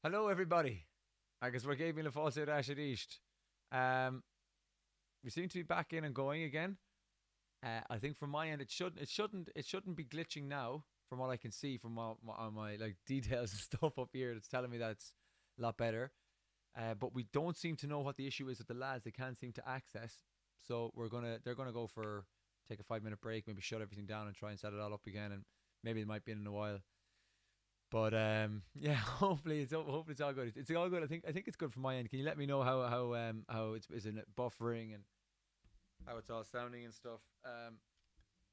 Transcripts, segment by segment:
Hello, everybody. I guess we're giving a false out Asher East. Um, we seem to be back in and going again. I think from my end, it shouldn't be glitching now. From what I can see, from my like details and stuff up here, it's telling me that it's a lot better. But we don't seem to know what the issue is with the lads. They can't seem to access. So they're gonna go for take a 5 minute break, maybe shut everything down and try and set it all up again. And maybe it might be in a while. But yeah, hopefully it's all good. It's all good. I think it's good from my end. Can you let me know how it's is it buffering and how it's all sounding and stuff?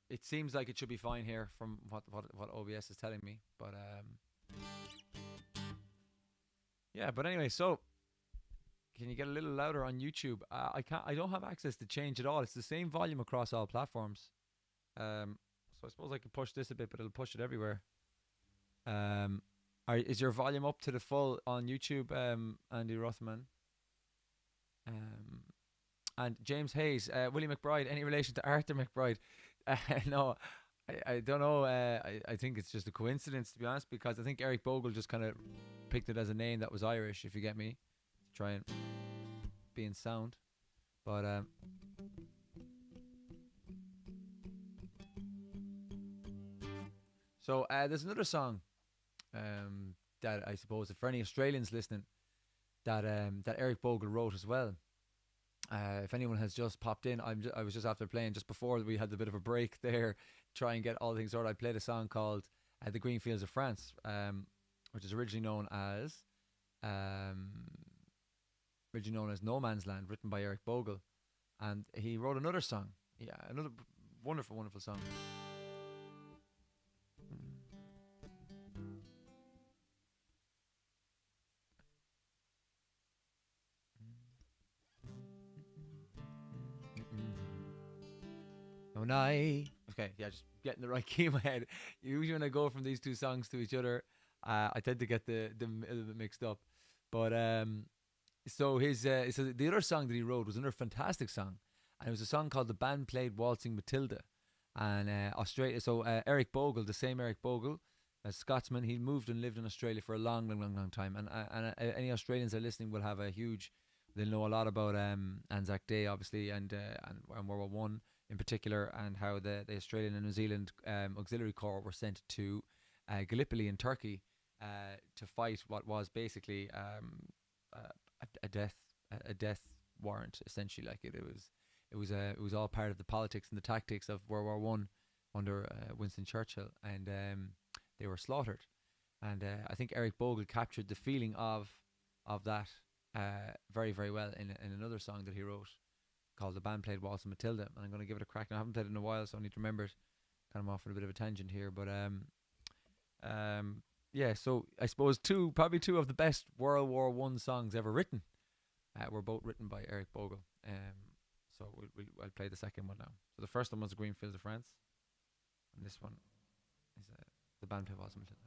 It seems like it should be fine here from what OBS is telling me. But yeah. But anyway, so can you get a little louder on YouTube? I can't. I don't have access to change at all. It's the same volume across all platforms. So I suppose I could push this a bit, but it'll push it everywhere. Um, is your volume up to the full on YouTube, Andy Rothman? Um, and James Hayes, Willie McBride, any relation to Arthur McBride? No, I don't know. I think it's just a coincidence, to be honest, because I think Eric Bogle just kind of picked it as a name that was Irish, if you get me, to try and be in sound. But there's another song that I suppose, for any Australians listening, that Eric Bogle wrote as well. If anyone has just popped in, I was just after playing just before we had a bit of a break there, try and get all things sorted. I played a song called "The Green Fields of France," which is um, originally known as "No Man's Land," written by Eric Bogle, and he wrote another song. Yeah, another wonderful, wonderful song. When I okay, yeah, just getting the right key in my head. Usually when I go from these two songs to each other, I tend to get the a little bit mixed up. But so the other song that he wrote was another fantastic song, and it was a song called "The Band Played Waltzing Matilda," and Australia. So Eric Bogle, the same Eric Bogle, a Scotsman, he moved and lived in Australia for a long, long, long, long time, and any Australians that are listening will have a huge. They'll know a lot about Anzac Day, obviously, and World War One in particular, and how the Australian and New Zealand Auxiliary Corps were sent to Gallipoli in Turkey to fight what was basically uh, a death a death warrant, essentially. Like it was all part of the politics and the tactics of World War One under Winston Churchill, and they were slaughtered. And I think Eric Bogle captured the feeling of that very, very well in another song that he wrote called "The Band Played Waltz and Matilda." And I'm going to give it a crack now. I haven't played it in a while, so I need to remember it. Kind of off on a bit of a tangent here, but yeah. So I suppose probably two of the best World War One songs ever written were both written by Eric Bogle. So I'll play the second one now. So the first one was "The Green Fields of France," and this one is "The Band Played Waltz and Matilda."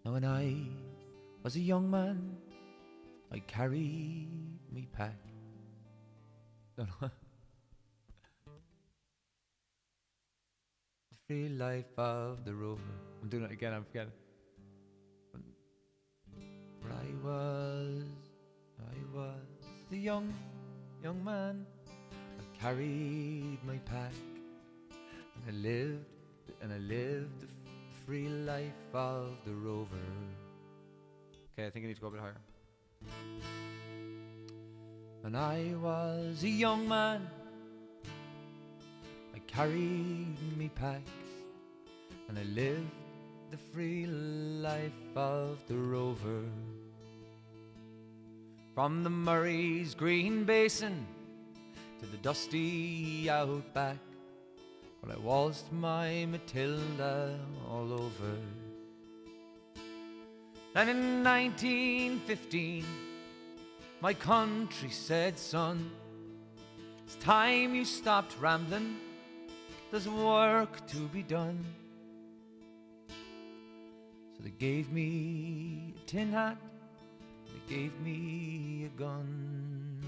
Now when I was a young man, I carried me pack. No, no. The free life of the rover. I'm doing it again, I'm forgetting. But I was the young man. I carried my pack, and I lived the free life of the rover. Okay, I think I need to go a bit higher. When I was a young man, I carried me pack, and I lived the free life of the rover. From the Murray's green basin to the dusty outback, well, I waltzed my Matilda all over. Then in 1915, my country said, son, it's time you stopped rambling, there's work to be done. So they gave me a tin hat, they gave me a gun,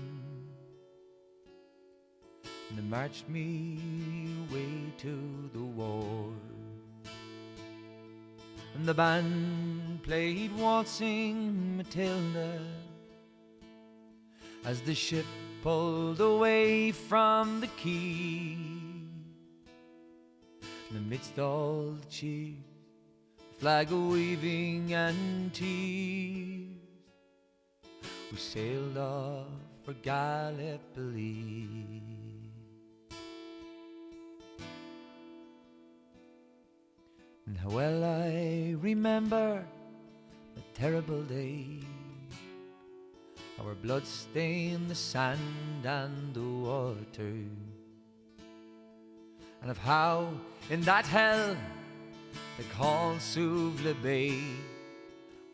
and they marched me away to the war. and the band played Waltzing Matilda as the ship pulled away from the quay. And amidst all the cheers, flag a-waving and tears, we sailed off for Gallipoli. And how well I remember the terrible day, our blood stained the sand and the water, and of how in that hell they called Suvla Bay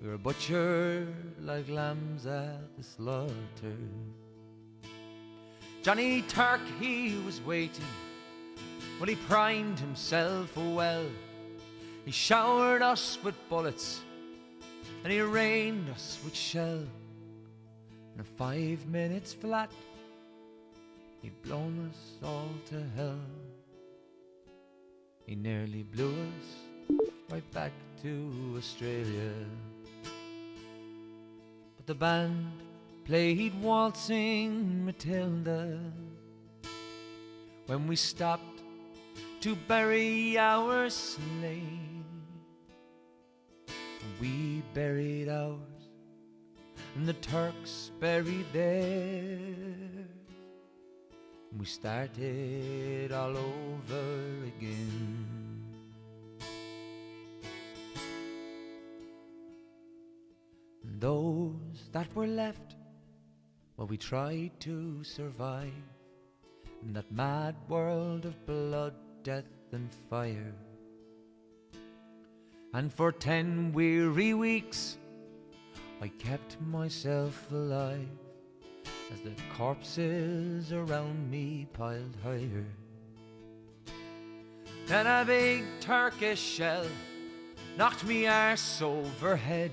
we were butchered like lambs at the slaughter. Johnny Turk, he was waiting when he primed himself well. He showered us with bullets and he rained us with shell. In 5 minutes flat, he'd blown us all to hell. He nearly blew us right back to Australia. But the band played Waltzing Matilda when we stopped to bury our slain. We buried ours and the Turks buried theirs. We started all over again. And those that were left, well, we tried to survive in that mad world of blood, death and fire. And for 10 weary weeks I kept myself alive as the corpses around me piled higher. Then a big Turkish shell knocked me arse overhead,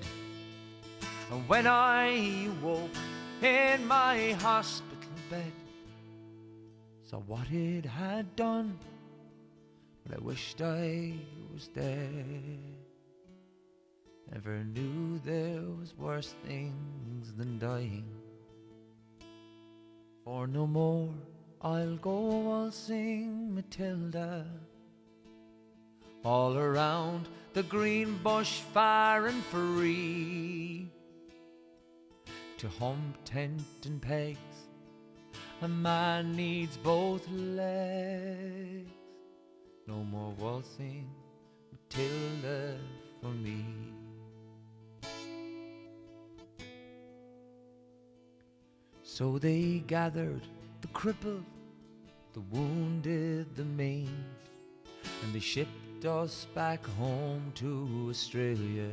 and when I woke in my hospital bed, saw what it had done, but I wished I was dead. Never knew there was worse things than dying. For no more I'll go waltzing Matilda all around the green bush far and free. To hump tent and pegs a man needs both legs. No more waltzing Matilda for me. So they gathered the crippled, the wounded, the maimed, and they shipped us back home to Australia.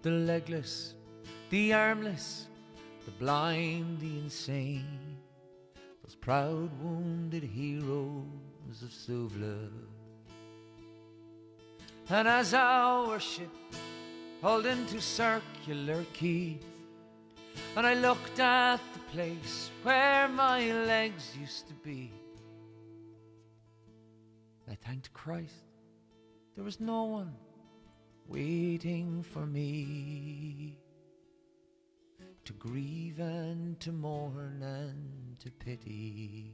The legless, the armless, the blind, the insane, those proud wounded heroes of Suvla. And as our ship pulled into Circular Quay, and I looked at the place where my legs used to be, I thanked Christ there was no one waiting for me to grieve and to mourn and to pity.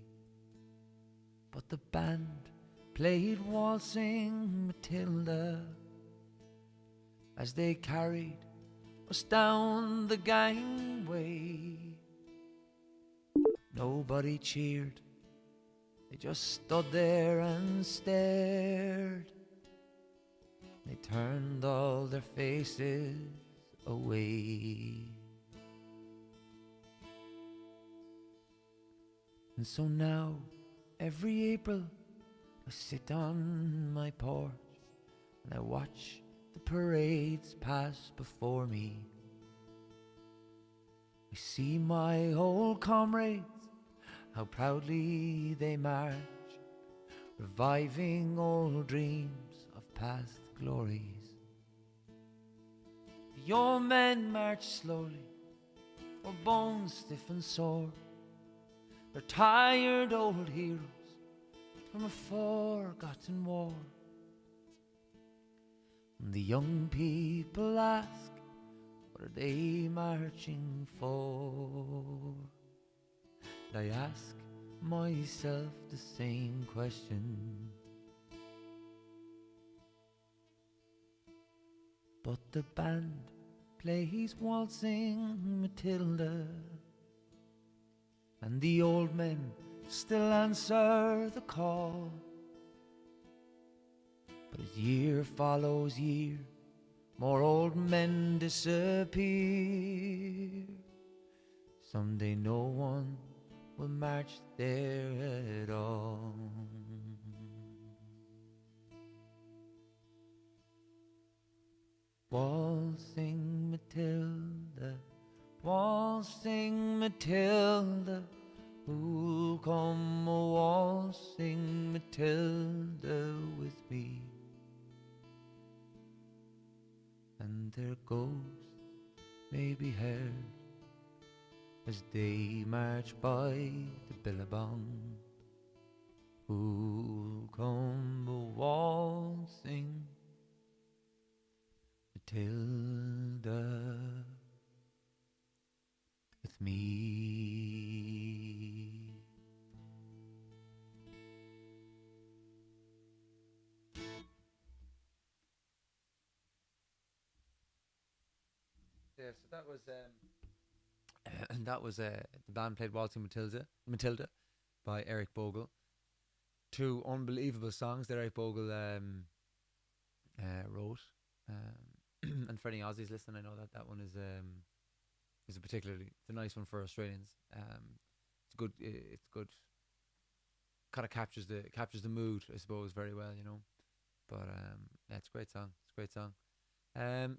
But the band played Waltzing Matilda as they carried us down the gangway. Nobody cheered, they just stood there and stared. They turned all their faces away. And so now, every April, I sit on my porch and I watch the parades pass before me. I see my old comrades, how proudly they march, reviving old dreams of past glories. The old men march slowly, or bones stiff and sore. They're tired old heroes from a forgotten war. The young people ask, what are they marching for? And I ask myself the same question. But the band plays waltzing Matilda, and the old men still answer the call. But as year follows year, more old men disappear. Someday no one will march there at all. Waltzing Matilda, waltzing Matilda, who'll come a waltzing Matilda with me? And their ghosts may be heard as they march by the billabong. Who'll come a waltzing Matilda with me? Yeah, so that was and that was the band played Waltzing Matilda by Eric Bogle. Two unbelievable songs that Eric Bogle wrote. And for any Aussies listening, I know that that one is a particularly it's a nice one for Australians. It's good. It's good. Kind of captures the mood, I suppose, very well, you know. But yeah, it's a great song. It's a great song.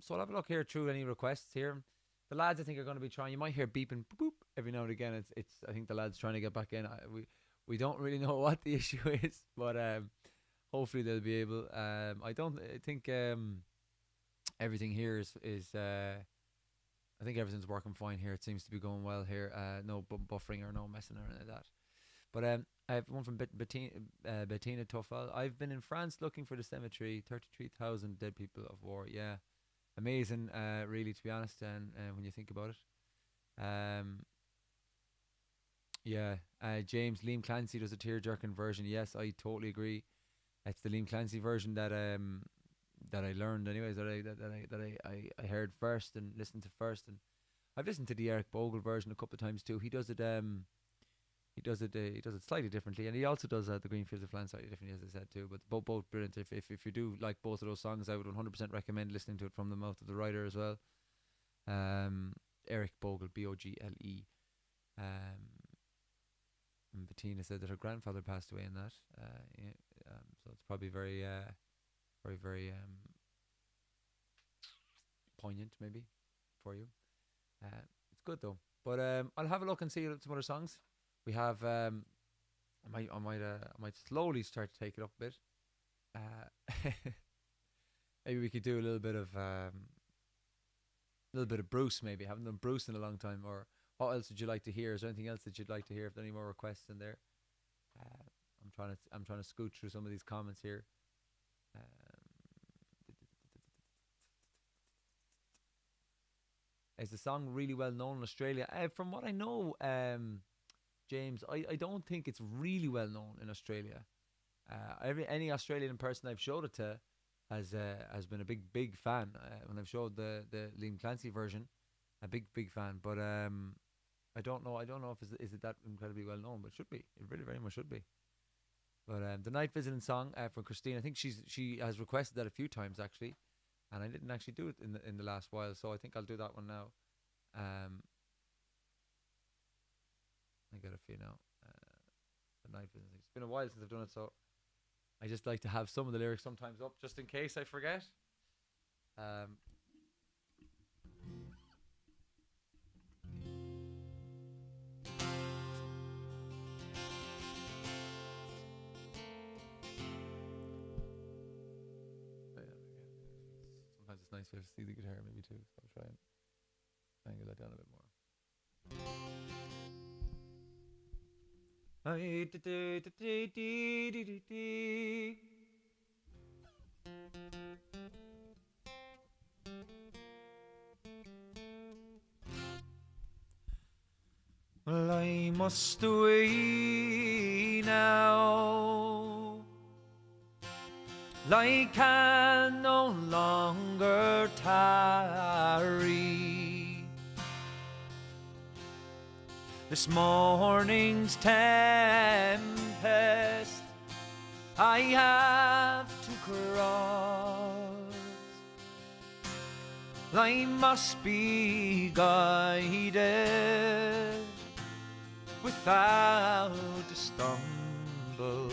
So I'll have a look here through any requests here. The lads, I think, are going to be trying. You might hear beeping boop, boop every now and again. It's. I think the lads trying to get back in. We don't really know what the issue is, but hopefully they'll be able. I think everything here is. I think everything's working fine here. It seems to be going well here. No buffering or no messing or anything like that. But I have one from Bettina Toffel. I've been in France looking for the cemetery. 33,000 dead people of war. Yeah, amazing. Really, to be honest, and when you think about it, yeah. James Liam Clancy does a tear-jerking version. Yes, I totally agree. It's the Liam Clancy version that I learned, anyways. I heard first and listened to first, and I've listened to the Eric Bogle version a couple of times too. He does it. He does it slightly differently, and he also does the Greenfields of Flan slightly differently, as I said too. But both brilliant. If you do like both of those songs, I would 100% recommend listening to it from the mouth of the writer as well. Eric Bogle, Bogle. And Bettina said that her grandfather passed away in that. Yeah, so it's probably very, very poignant, maybe, for you. It's good though. But I'll have a look and see some other songs. We have. I might slowly start to take it up a bit. Maybe we could do a little bit of Bruce. Maybe haven't done Bruce in a long time. Or what else would you like to hear? Is there anything else that you'd like to hear? If there are any more requests in there, I'm trying to scoot through some of these comments here. Is the song really well known in Australia? From what I know, James, I don't think it's really well known in Australia. Any Australian person I've showed it to has been a big fan. When I've showed the Liam Clancy version, a big fan. But I don't know if is it that incredibly well known, but it should be. It really very much should be. But the Night Visiting song from Christine, I think she has requested that a few times actually, and I didn't actually do it in the last while, so I think I'll do that one now. I got a few now. The Night Visiting. It's been a while since I've done it, so I just like to have some of the lyrics sometimes up just in case I forget. Sometimes it's nice to see the guitar maybe too, so I'll try and angle that down a bit more. Well, I must away now. I can no longer tarry. This morning's tempest I have to cross. I must be guided without a stumble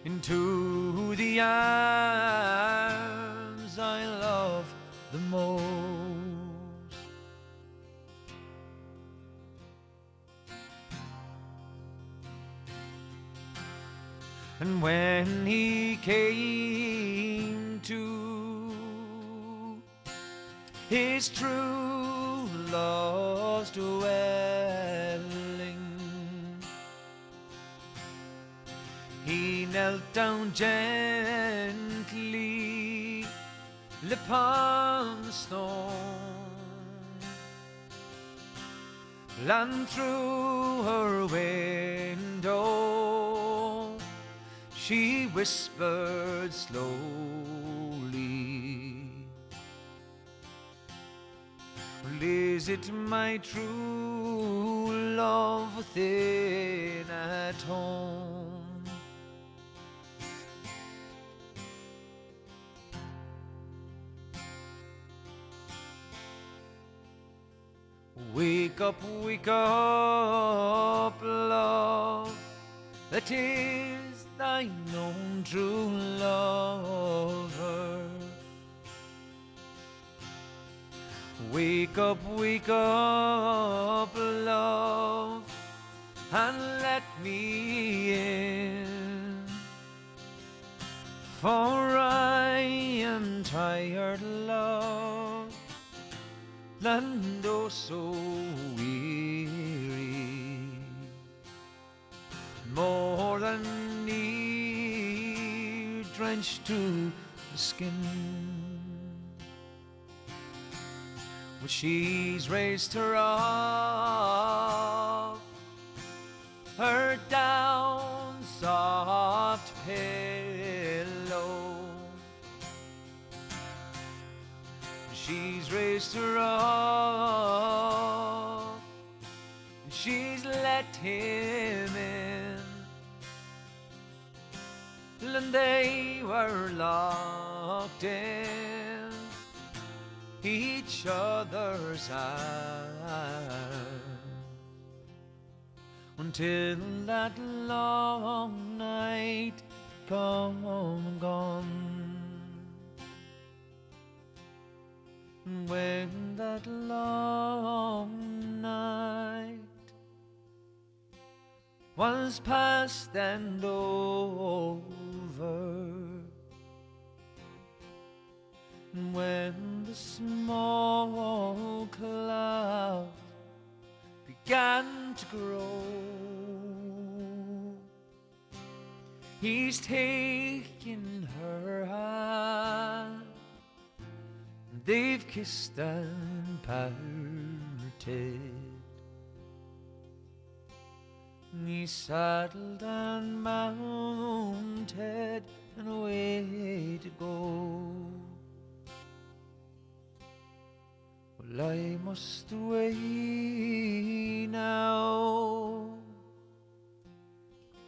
into the arms I love the most. And when he came to his true love's dwelling, he knelt down gently upon the stone, and through her window she whispered slowly, well, is it my true love within at home? Wake up, love, that is thine own true lover. Wake up, love, and let me in, for I am tired, love, and oh so weary, more than near drenched to the skin. Well, she's raised her off her down soft pillow. She's raised her up, and she's let him in, and they were locked in each other's arms, until that long night come and gone. When that long night was past and over, when the small cloud began to grow, he's taken her hand, they've kissed and parted. He saddled and mounted and away to go. Well, I must away now.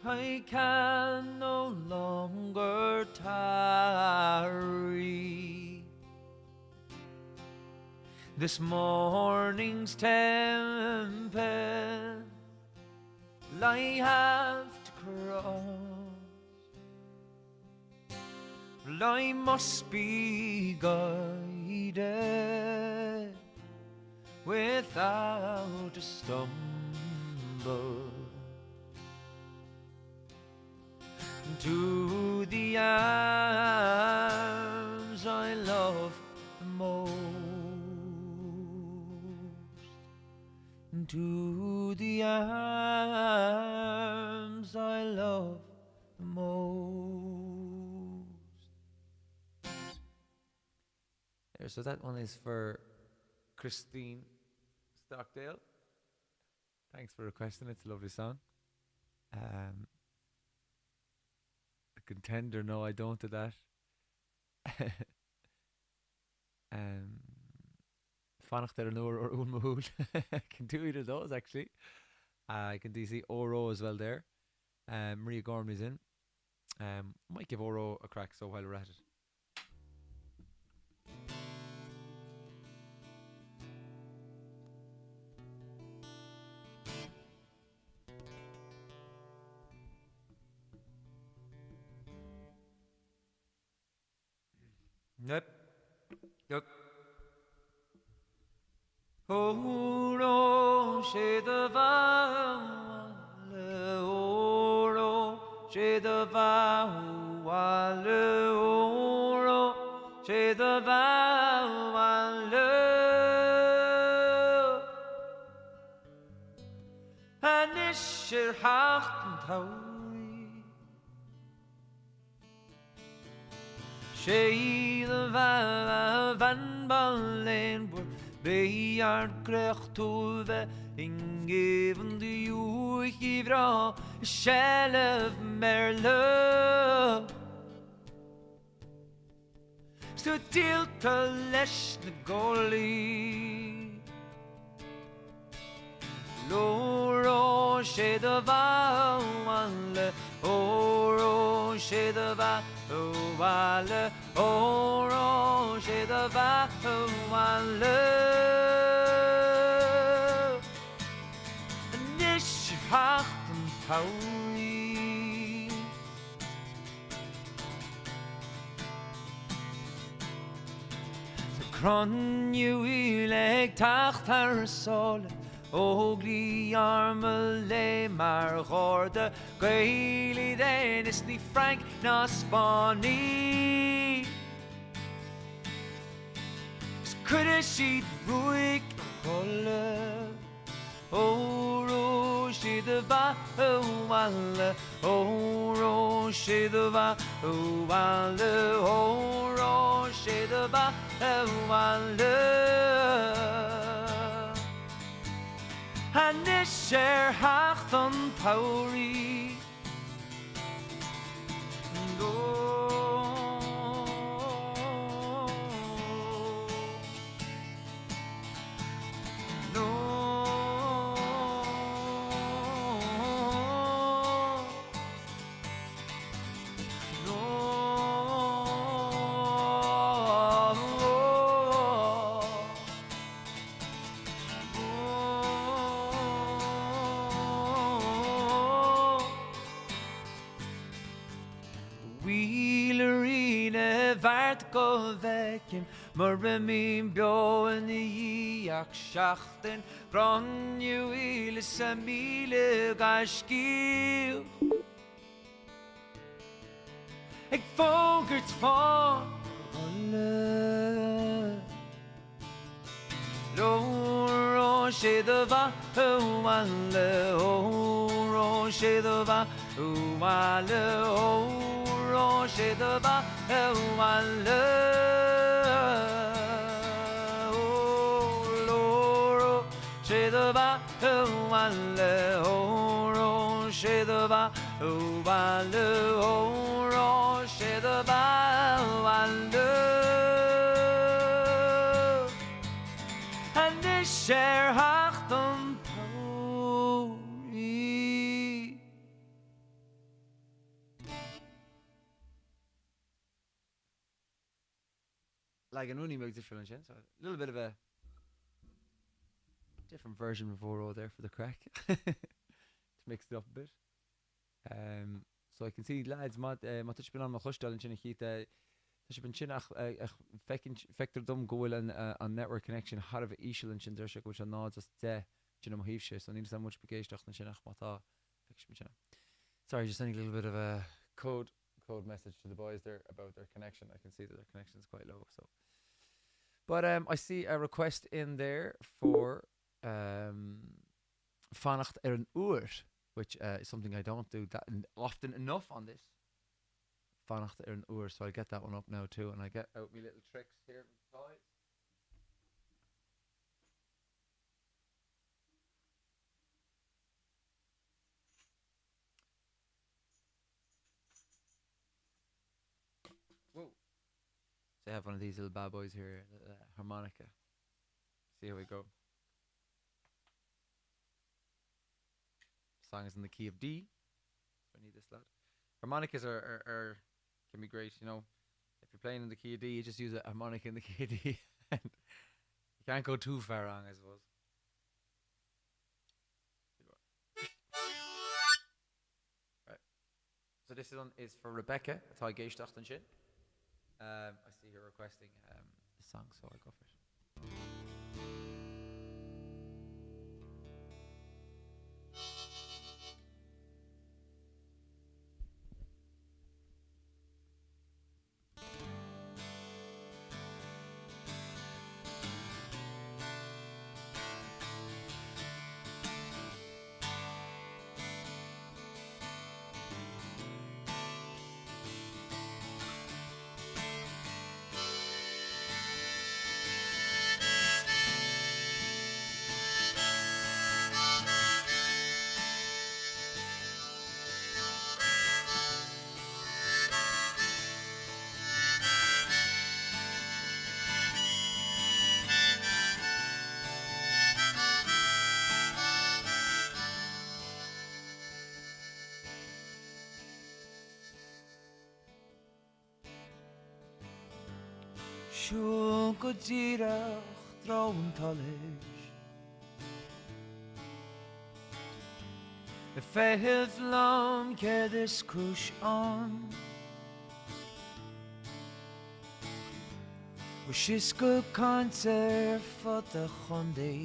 I can no longer tarry. This morning's tempest I have to cross. Well, I must be guided without a stumble to the arms I love the most. To the arms I love the most. There, so that one is for Christine Stockdale. Thanks for requesting. It's a lovely song. Um, a contender. No, I don't do that. um, Fannach der Noor or Ulmahul. I can do either of those actually. I can do see Oro as well there. Maria Gormley's in. Might give Oro a crack so while we're at it. Yep. Yep. Oro she the le oro she the le oro she the le and ishir hachten tauri she the van ballen Bejaard kreeg toeve ingeven de joegie vrouw zelf merle. Zo deelt de les de goalie. Loro she de vale, oro she de vale, oro she de vale. Nish hachten tauri. The cron you ileg tacht haar sol. Ogli arme le maar gorde. Geili den is niet frank na Spani. Could she ruik kolle? Oro she the va wale. Oro she the va wale. Oro she the va wale. And this share hachten tauri. Go vekim, Murmim bio en iak schachten, bron you ile samile gashkil. Ik vogert van alle. Loro she the va wale, oro she the va wale, oro she the va wale. Loro she the va wale, oro she the va wale, oro she the va wale. And this share hachten tauri. Like an only different so a little bit of a different version of Oro there for the crack to mix it up a bit. So I can see lads mat touch been on my hostel and chinachita. There's been chinach vector dum goal on network connection hard of ishel and chindershik which are nods as te chinam hivshe so need so much bagage and chinach mata. Sorry, just sending a little bit of a code message to the boys there about their connection. I can see that their connection is quite low. So, but I see a request in there for Fannacht an Uur, which is something I don't do that often enough on this. Fannacht an Uur, so I get that one up now too, and I get out my little tricks here with toys. They have one of these little bad boys here, harmonica. See how we go. Song is in the key of D. So I need this loud. Harmonicas are can be great, you know. If you're playing in the key of D, you just use a harmonica in the key of D. And you can't go too far wrong, I suppose. Right. So this one is for Rebecca. Tá géisteacht an sin. I see her requesting the song, so I'll go for it. Siún go ddíreach drón talis Y fehih lam cedys cwys on Wishisgo cancer fod y chondi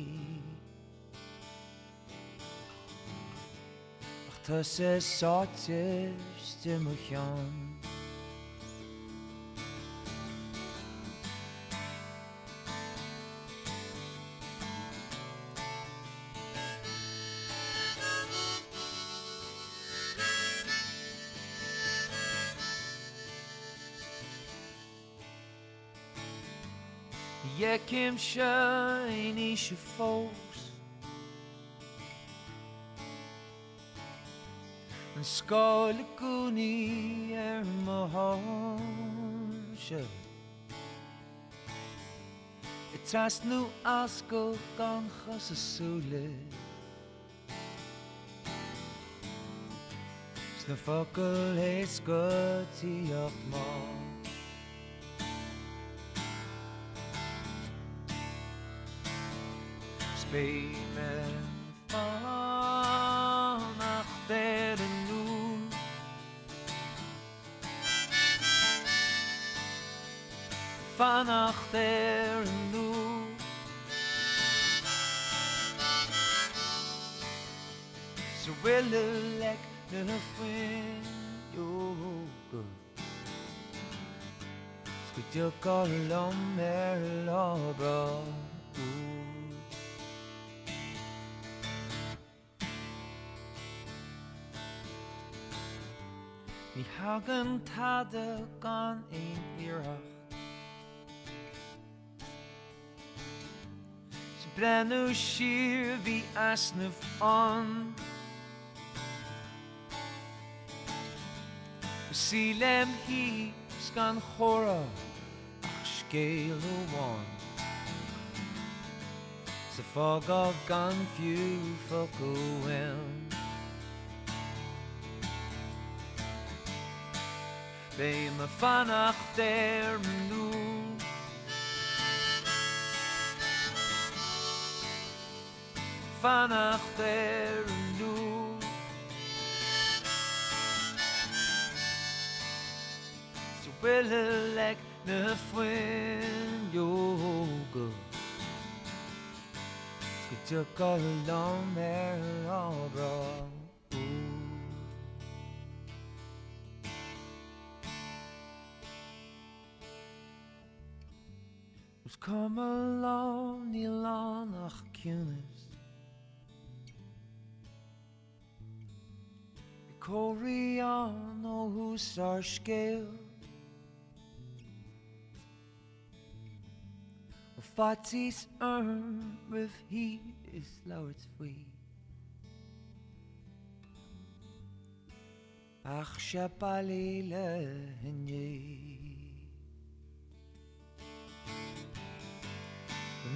Ach tys y sotis dim o chion Yekim shiny she folks And skolaguni mahonsha It's as nu asko ganchas a sule Snufokkel hees gutty of more Spemen vanach der nu Vanach der nu So will lek de fin yo go Skud yo kolom mer labra Ní hagan tada gan ein iarach Sa brenn sir vi asnaf an Sílem hís gan chora ach scéal ó bhain Sa fágad gan fiú foc ó bhain Bei me vanach der nu Vanach der nu So wille lek ne fwyn yoga Sgwydio'r golom o bro Come along, Nilan ach cunis Corian o hús ar scéal O fatis rif hí is lauert fui Ach siapali le hynny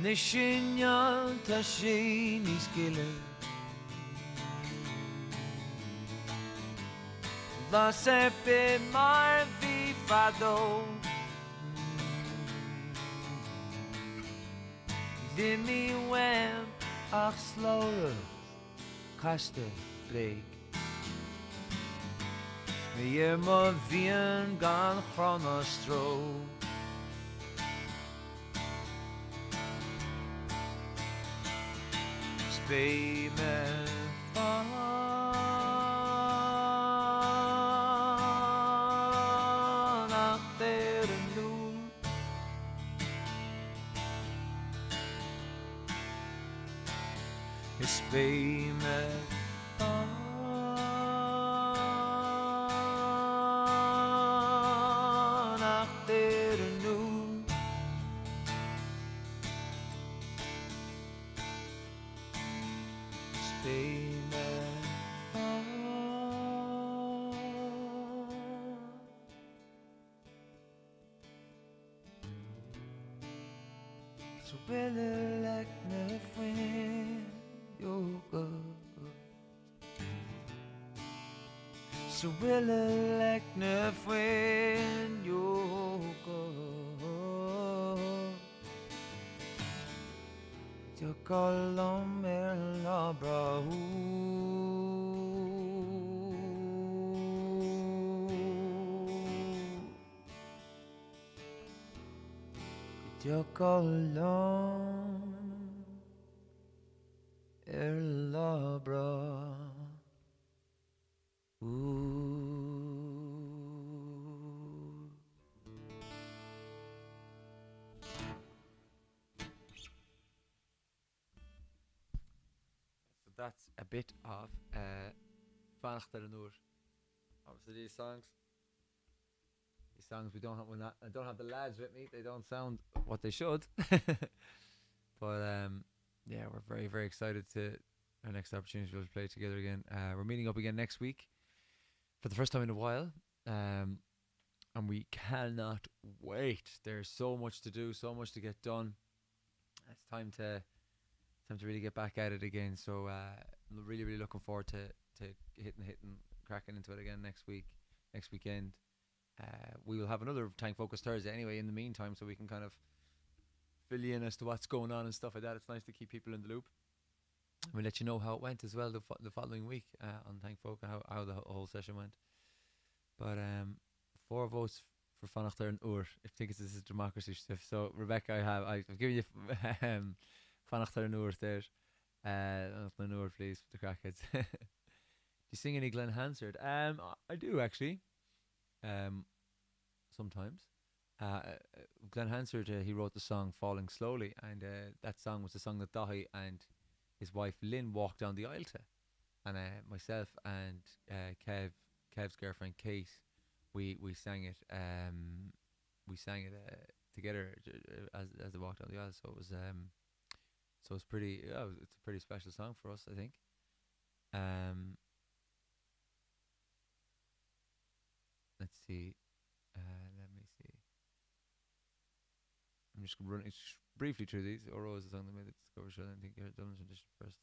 Nishinyan tashini skille La sepe mar vivado Dimi wem ach slaughter Kaste bleek Meer ma vien gan chronostro Spee me van achter nu Spee me van achter nu Spee me van So willen like me friend you go So willen like me friend you go Yo colom er la bra Yo colom er la bra So that's a bit of Fanachter an Úr. Obviously these songs we don't have I don't have the lads with me. They don't sound what they should. But yeah, we're very very excited to our next opportunity to play together again. We're meeting up again next week for the first time in a while. And we cannot wait. There's so much to do, so much to get done. It's time to really get back at it again. So really really looking forward to hitting cracking into it again next weekend. We will have another Tank Focus Thursday anyway in the meantime, so we can kind of fill you in as to what's going on and stuff like that. It's nice to keep people in the loop. We'll let you know how it went as well the following week on Tank Folk and how the whole session went. But 4 votes for Fanachter and Úr. I think this is democracy stuff. So Rebecca, I've given you Fanachter and Úr there. Fanachter Úr, please, for the crackheads. Do you sing any Glenn Hansard? I do actually. Sometimes. Glenn Hansard, he wrote the song Falling Slowly, and that song was the song that Dahi and his wife Lynn walked down the aisle to. And myself and Kev's girlfriend Kate, we sang it together as they walked down the aisle. So it was pretty. It's a pretty special song for us, I think. Let's see. Let me see. I'm just running briefly through these. Oro is the song that made the Discover Show. I think you heard Dublin's rendition first.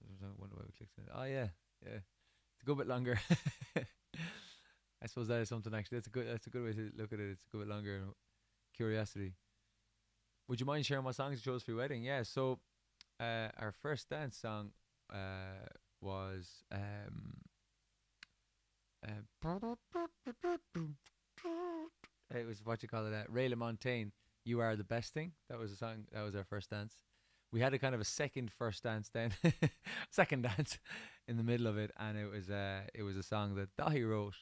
I wonder why we clicked on it. Oh yeah. It's a good bit longer. I suppose that is something actually. That's a good way to look at it. It's a good bit longer. Curiosity. Would you mind sharing what songs you chose for your wedding? Yeah. So, our first dance song, was it was what you call it, Ray LaMontagne, You Are the Best Thing. That was a song. That was our first dance. We had a kind of a first dance then, second dance in the middle of it, and it was a song that Dahi wrote,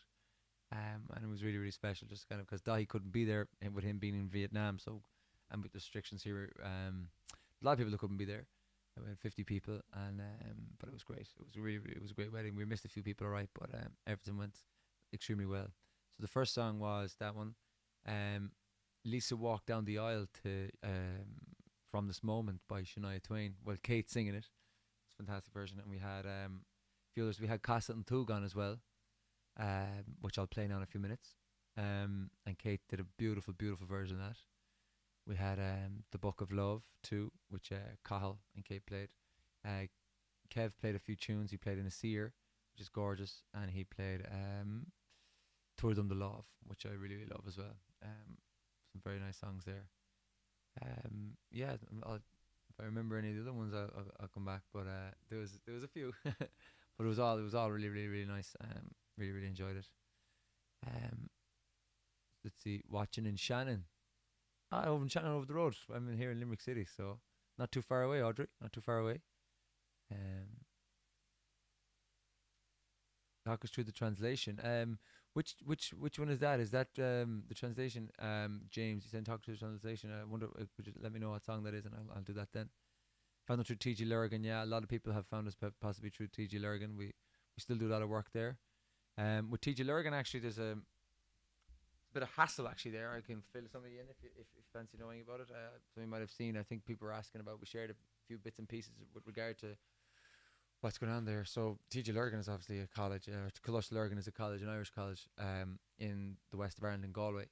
and it was really really special, just kind of because Dahi couldn't be there, and with him being in Vietnam, so and with restrictions here, a lot of people that couldn't be there. We had 50 people, and but it was great. It was it was a great wedding. We missed a few people, alright, but everything went extremely well. So the first song was that one. Lisa Walked Down the Aisle to From This Moment by Shania Twain. Well, Kate singing it. It's a fantastic version. And we had a few others. We had Casa and Tugan as well, which I'll play now in a few minutes. And Kate did a beautiful, beautiful version of that. We had the Book of Love too, which Cahill and Kate played. Uh, Kev played a few tunes. He played in a seer, which is gorgeous, and he played Tour Them the Love, which I really, really love as well. Some very nice songs there. Yeah, if I remember any of the other ones, I'll come back. But there was a few, but it was all really, really, really nice. Really, really enjoyed it. Um, let's see, watching in Shannon. Over in Shannon over the road. I'm in here in Limerick City, so not too far away, Audrey. Not too far away. Um, talk us through the translation. Which one is that? Is that the translation? James, you said talk through the translation. I wonder. Could you let me know what song that is, and I'll do that then. Found it through T.G. Lurgan. Yeah, a lot of people have found us possibly through T.G. Lurgan. We still do a lot of work there. With T.G. Lurgan, actually, there's a bit of hassle actually there. I can fill some of you in if you fancy knowing about it. Some you might have seen. I think people were asking about. We shared a few bits and pieces with regard to what's going on there. So T.G. Lurgan is obviously a college. Coláiste Lurgan is a college, an Irish college, in the west of Ireland in Galway,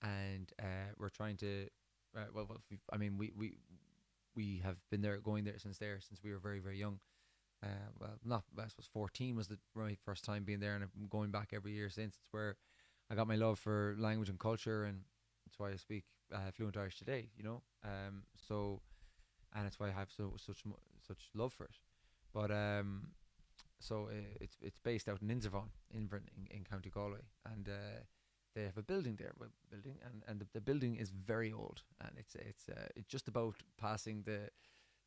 and we're trying to. I mean, we have been there, going there since we were very, very young. Well, not I suppose 14 was the my first time being there, and I'm going back every year since. It's where I got my love for language and culture, and that's why I speak fluent Irish today. So, and that's why I have such love for it. But so it's based out in Invervaugh, in County Galway, and they have a building there, and the building is very old, and it's just about passing the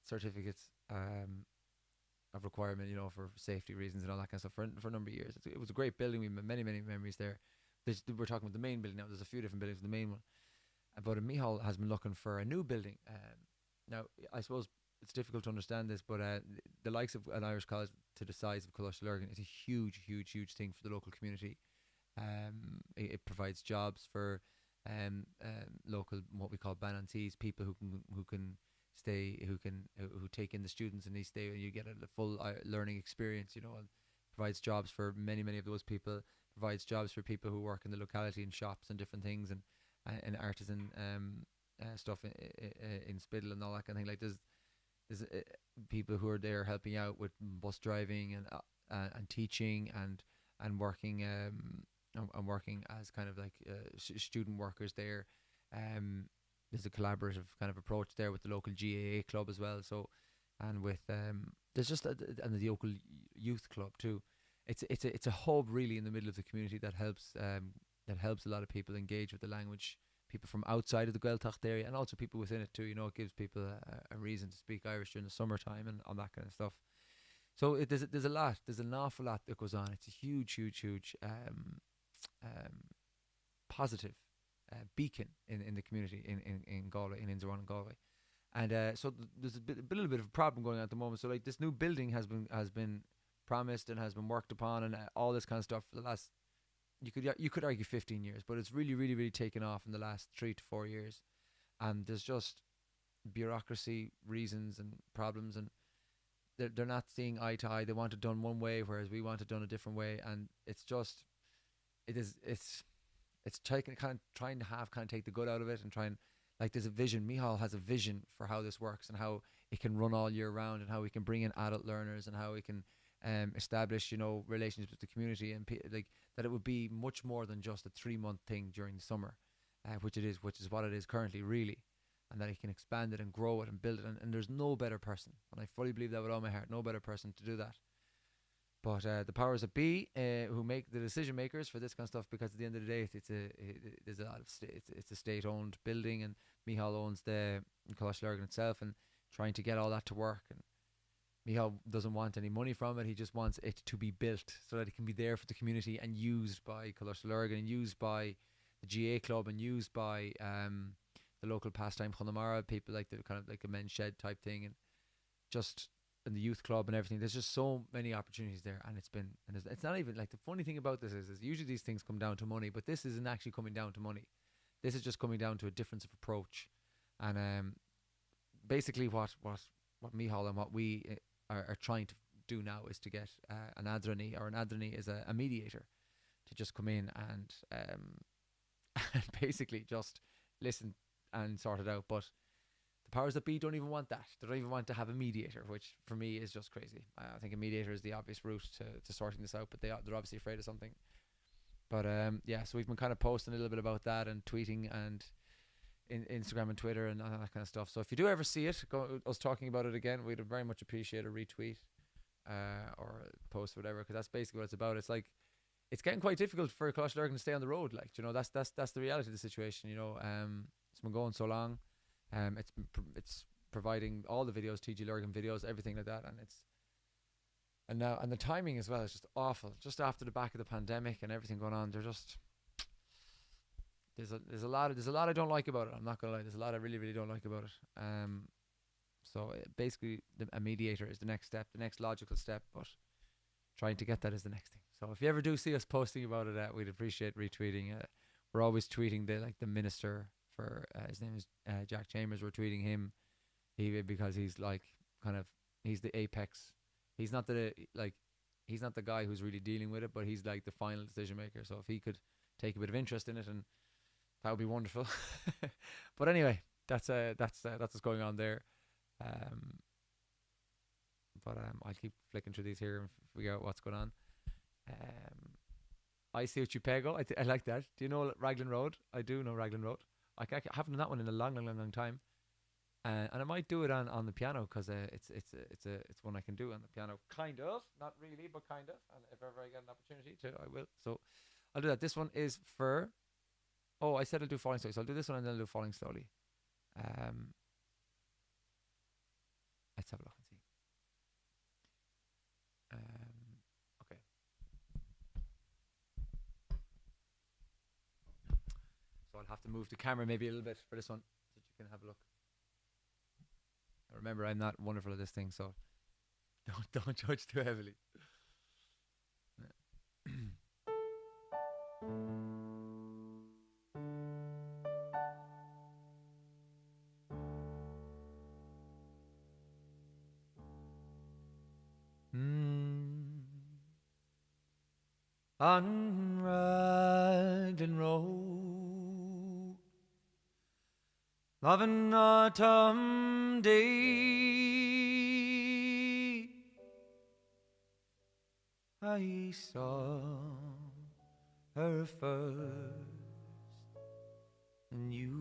certificates of requirement, for safety reasons and all that kind of stuff for a number of years. It was a great building. We made many, many memories there. We're talking about the main building now. There's a few different buildings. The main one, but Michal has been looking for a new building. Now, I suppose it's difficult to understand this, but the likes of an Irish college to the size of Coláiste Lurgan is a huge, huge, huge thing for the local community. It provides jobs for local, what we call banantees, people who can stay, who take in the students, and they stay, and you get a full learning experience. And provides jobs for many, many of those people. Provides jobs for people who work in the locality in shops and different things, and artisan stuff in Spiddle and all that kind of thing. Like there's people who are there helping out with bus driving and teaching and working and working as kind of like student workers there. There's a collaborative kind of approach there with the local GAA club as well. So, and with there's just and the local youth club too. It's a hub really in the middle of the community that helps a lot of people engage with the language. People from outside of the Gaeltacht area, and also people within it too. It gives people a reason to speak Irish during the summertime and all that kind of stuff. So there's an awful lot that goes on. It's a huge, huge, huge positive beacon in the community in Galway, in Invervaugh and Galway. And so there's a little bit of a problem going on at the moment. So like this new building has been promised and has been worked upon, and all this kind of stuff for the last, you could argue 15 years, but it's really, really, really taken off in the last 3 to 4 years. And there's just bureaucracy reasons and problems, and they're not seeing eye to eye. They want it done one way, whereas we want it done a different way, and it's trying to take the good out of it and try and, like, there's a vision. Michal has a vision for how this works and how it can run all year round, and how we can bring in adult learners, and how we can establish relationships with the community, and like that it would be much more than just a 3-month thing during the summer, which is what it is currently, really, and that it can expand it and grow it and build it, and there's no better person, and I fully believe that with all my heart, no better person to do that. But the powers that be, who make the decision makers for this kind of stuff, because at the end of the day, there's a lot of it's a state-owned building, and Michal owns the Coláiste Lurgan itself, and trying to get all that to work. And Michal doesn't want any money from it. He just wants it to be built so that it can be there for the community and used by Coláiste Lurgan, and used by the GA club, and used by the local pastime Connemara, people like the kind of like a men's shed type thing, and just in the youth club and everything. There's just so many opportunities there, and it's not even like, the funny thing about this is usually these things come down to money, but this isn't actually coming down to money. This is just coming down to a difference of approach, and basically what Michal and what we are trying to do now is to get an Adrani, or an Adrani is a mediator, to just come in and and basically just listen and sort it out. But the powers that be don't even want that. They don't even want to have a mediator, which for me is just crazy. I think a mediator is the obvious route to sorting this out, but they're obviously afraid of something. But yeah, so we've been kind of posting a little bit about that and tweeting and in Instagram and Twitter and all that kind of stuff. So if you do ever see it, us talking about it again, we'd very much appreciate a retweet or a post or whatever, because that's basically what it's about. It's like it's getting quite difficult for Coláiste Lurgan to stay on the road. Like, you know, that's the reality of the situation. You know, it's been going so long. It's providing all the videos, TG Lurgan videos, everything like that, and now the timing as well is just awful. Just after the back of the pandemic and everything going on, they're just there's a lot I don't like about it. I'm not gonna lie, there's a lot I really don't like about it. So basically, a mediator is the next step, the next logical step, but trying to get that is the next thing. So if you ever do see us posting about it, we'd appreciate retweeting. We're always tweeting the minister for his name is Jack Chambers. We're tweeting him, because he's like he's the apex. He's not the guy who's really dealing with it, but he's like the final decision maker. So if he could take a bit of interest in it, and that would be wonderful. But anyway, that's what's going on there. But I'll keep flicking through these here and figure out what's going on. I see what you pego. I like that. Do you know Raglan Road? I do know Raglan Road. I haven't done that one in a long time. And I might do it on the piano, because it's one I can do on the piano, kind of, not really, but kind of. And if ever I get an opportunity to, I will. So I'll do that. This one is for. Oh, I said I'll do Falling Slowly, so I'll do this one and then I'll do Falling Slowly. Let's have a look and see. Okay. So I'll have to move the camera maybe a little bit for this one, so that you can have a look. Remember, I'm not wonderful at this thing, so don't judge too heavily. On Raglan Road of an autumn day, I saw her first and knew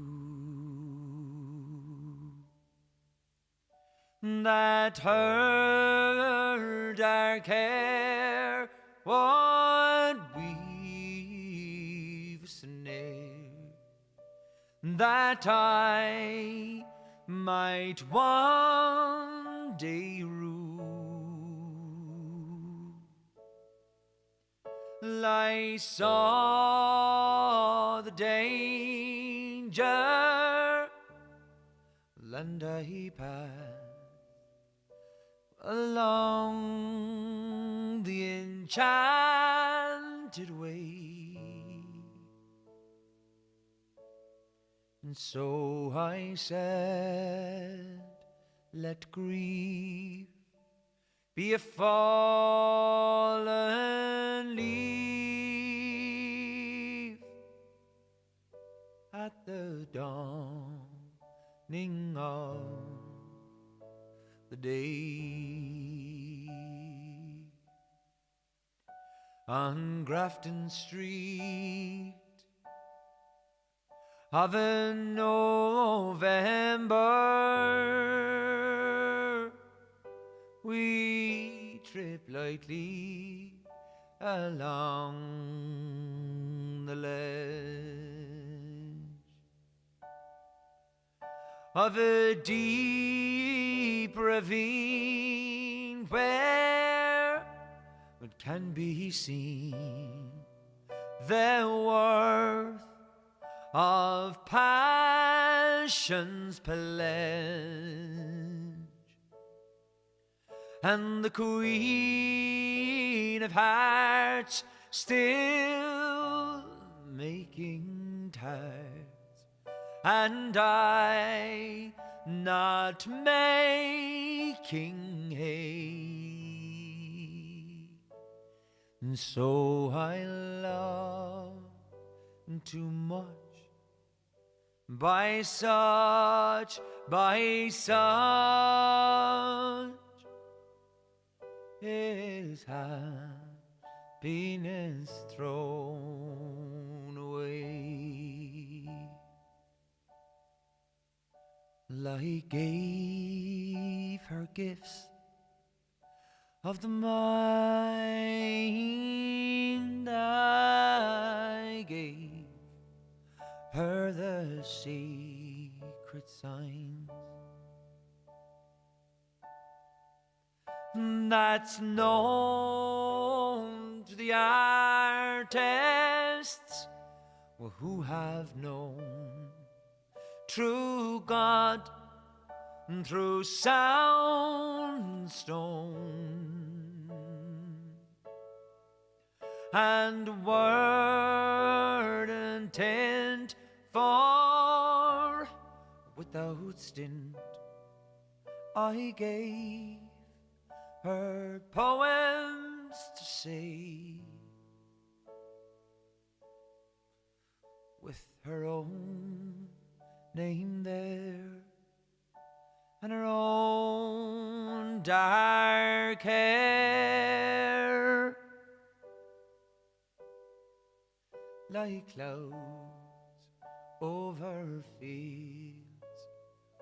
that her dark hair would weave a snare, that I might one day rule. I saw the danger, and I passed along the enchanted way. And so I said, let grief be a fallen leaf at the dawning of the day. On Grafton Street of a November, we trip lightly along the ledge of a deep ravine, where it can be seen the worth of passion's pledge, and the Queen of Hearts still making tarts, and I not making hay. And so I love too much by such is happiness thrown away. Light gave her gifts of the mind, I gave her the secret signs that's known to the artists who have known true God through sound stone and word intent for without stint I gave her poems to say with her own name there and her own dark hair like clouds over fields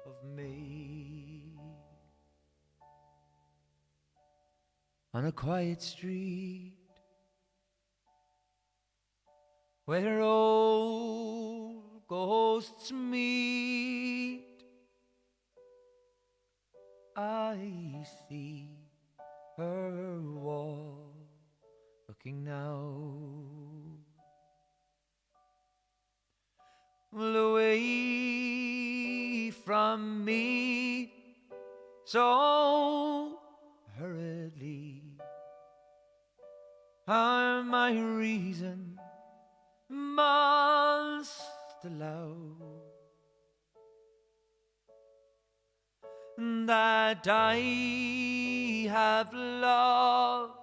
of May. On a quiet street where old ghosts meet, I see her wall looking now away from me so hurriedly. My reason must allow that I have loved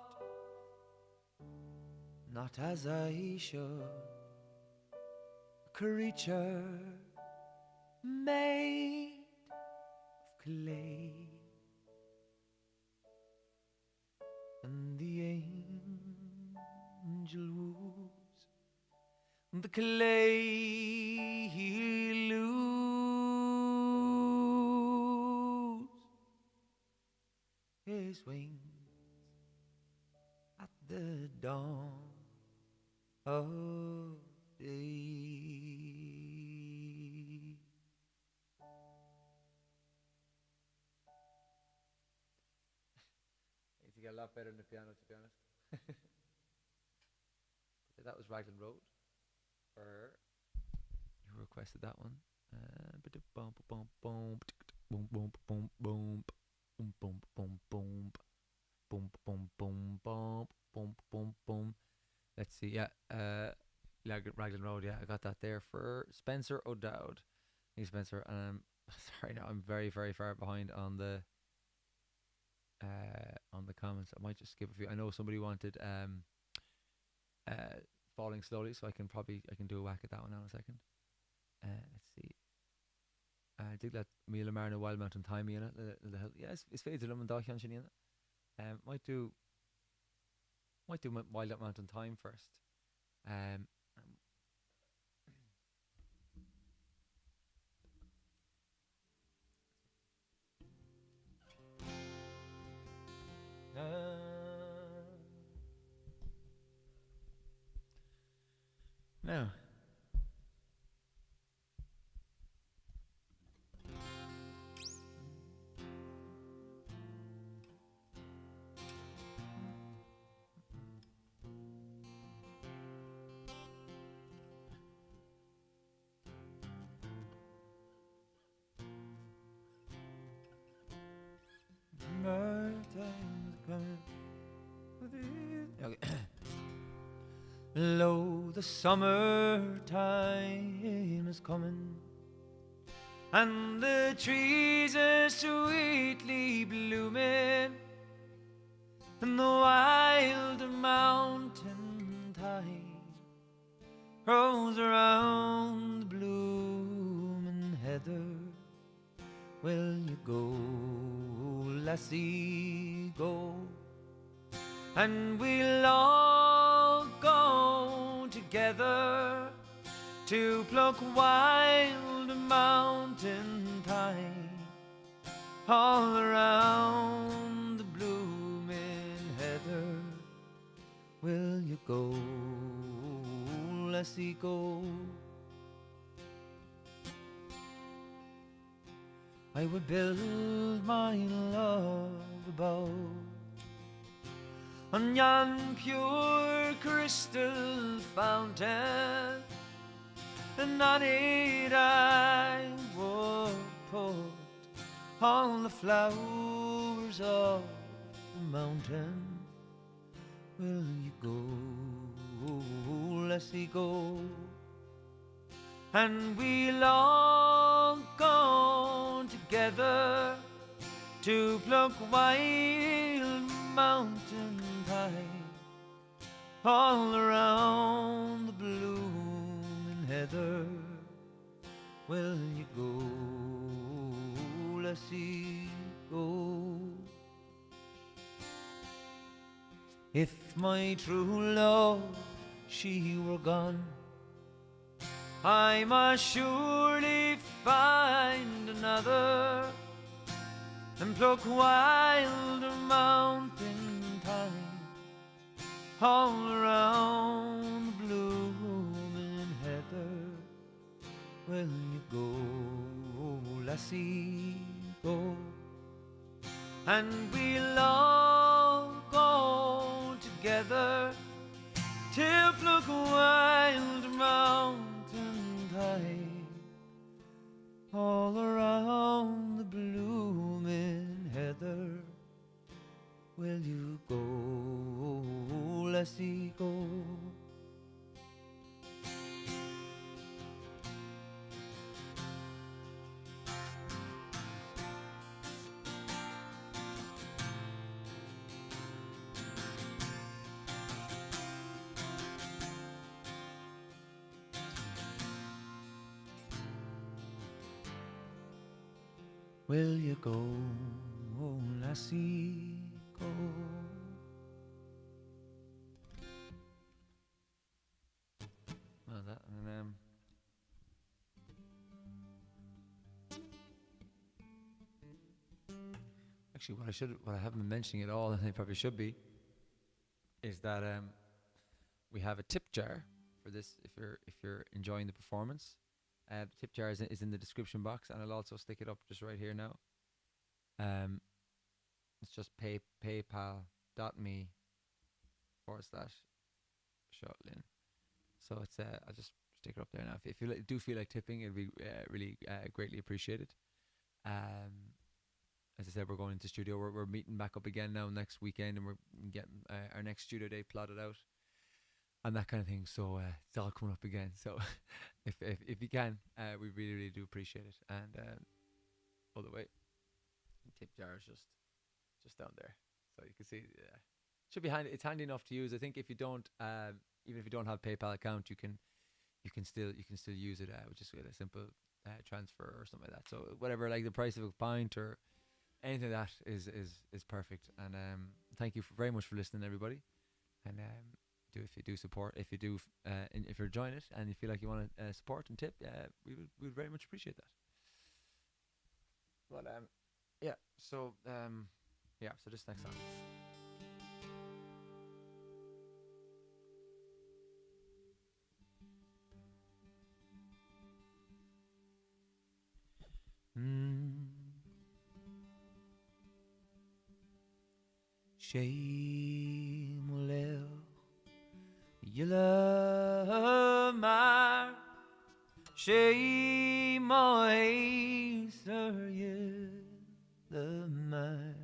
not as I should, a creature made of clay, and the angel woos the clay he lose his wings at the dawn of day. I think I got a lot better than the piano, to be honest. That was Raglan Road. You requested that one. Boom, boom, boom, boom, boom, boom, boom, boom, boom, boom, boom, boom, boom, boom, boom, boom, boom, boom. Let's see. Yeah, Raglan Road. Yeah, I got that there for Spencer O'Dowd. Hey, Spencer. Sorry, now I'm very, very far behind on the comments. I might just skip a few. I know somebody wanted Falling Slowly, so I can do a whack at that one now in a second. Let's see. I dig that Míle Marna Wild Mountain Timey in it. Yeah, it's fades a little bit in it. Might do Wild Mountain Time first. Now. Okay. Lo, the summertime is coming, and the trees are sweetly blooming, and the wild mountain thyme rolls around the blooming will you go, lassie, go? And we'll all go together to pluck wild mountain thyme all around the blooming heather. Will you go, lassie, go? I would build my love above on yon pure crystal fountain, and on it I would put all the flowers of the mountain. Will you go, lassie, go? And we'll all go together to pluck wild mountain thyme all around the blooming heather. Will you go, lassie, go? If my true love, she were gone, I must surely find another and pluck wild mountain thyme all around the blooming heather. Will you go, lassie, go? And we'll all go together to pluck wild mountain thyme all around the blooming heather. Will you go, lassie, go? Will you go, lassie, go? Well, that and actually, what I haven't been mentioning at all, and I probably should be, is that we have a tip jar for this. If you're enjoying the performance. The tip jar is in the description box, and I'll also stick it up just right here now. It's just paypal.me/Sean. So it's I'll just stick it up there now. If you do feel like tipping, it'd be really greatly appreciated. As I said, we're going into studio. We're meeting back up again now next weekend, and we're getting our next studio day plotted out and that kind of thing. So it's all coming up again. So if you can, we really do appreciate it. And all the way, tip jar is just down there, so you can see. Should be handy. It's handy enough to use. I think if you don't, even if you don't have PayPal account, you can still use it, which is with a simple transfer or something like that. So whatever, like the price of a pint or anything like that is perfect. And thank you very much for listening, everybody. And if you you're enjoying it and you feel like you want to support and tip, we would very much appreciate that. But so this next song. Shame leo yilla mar shame sir yilla mar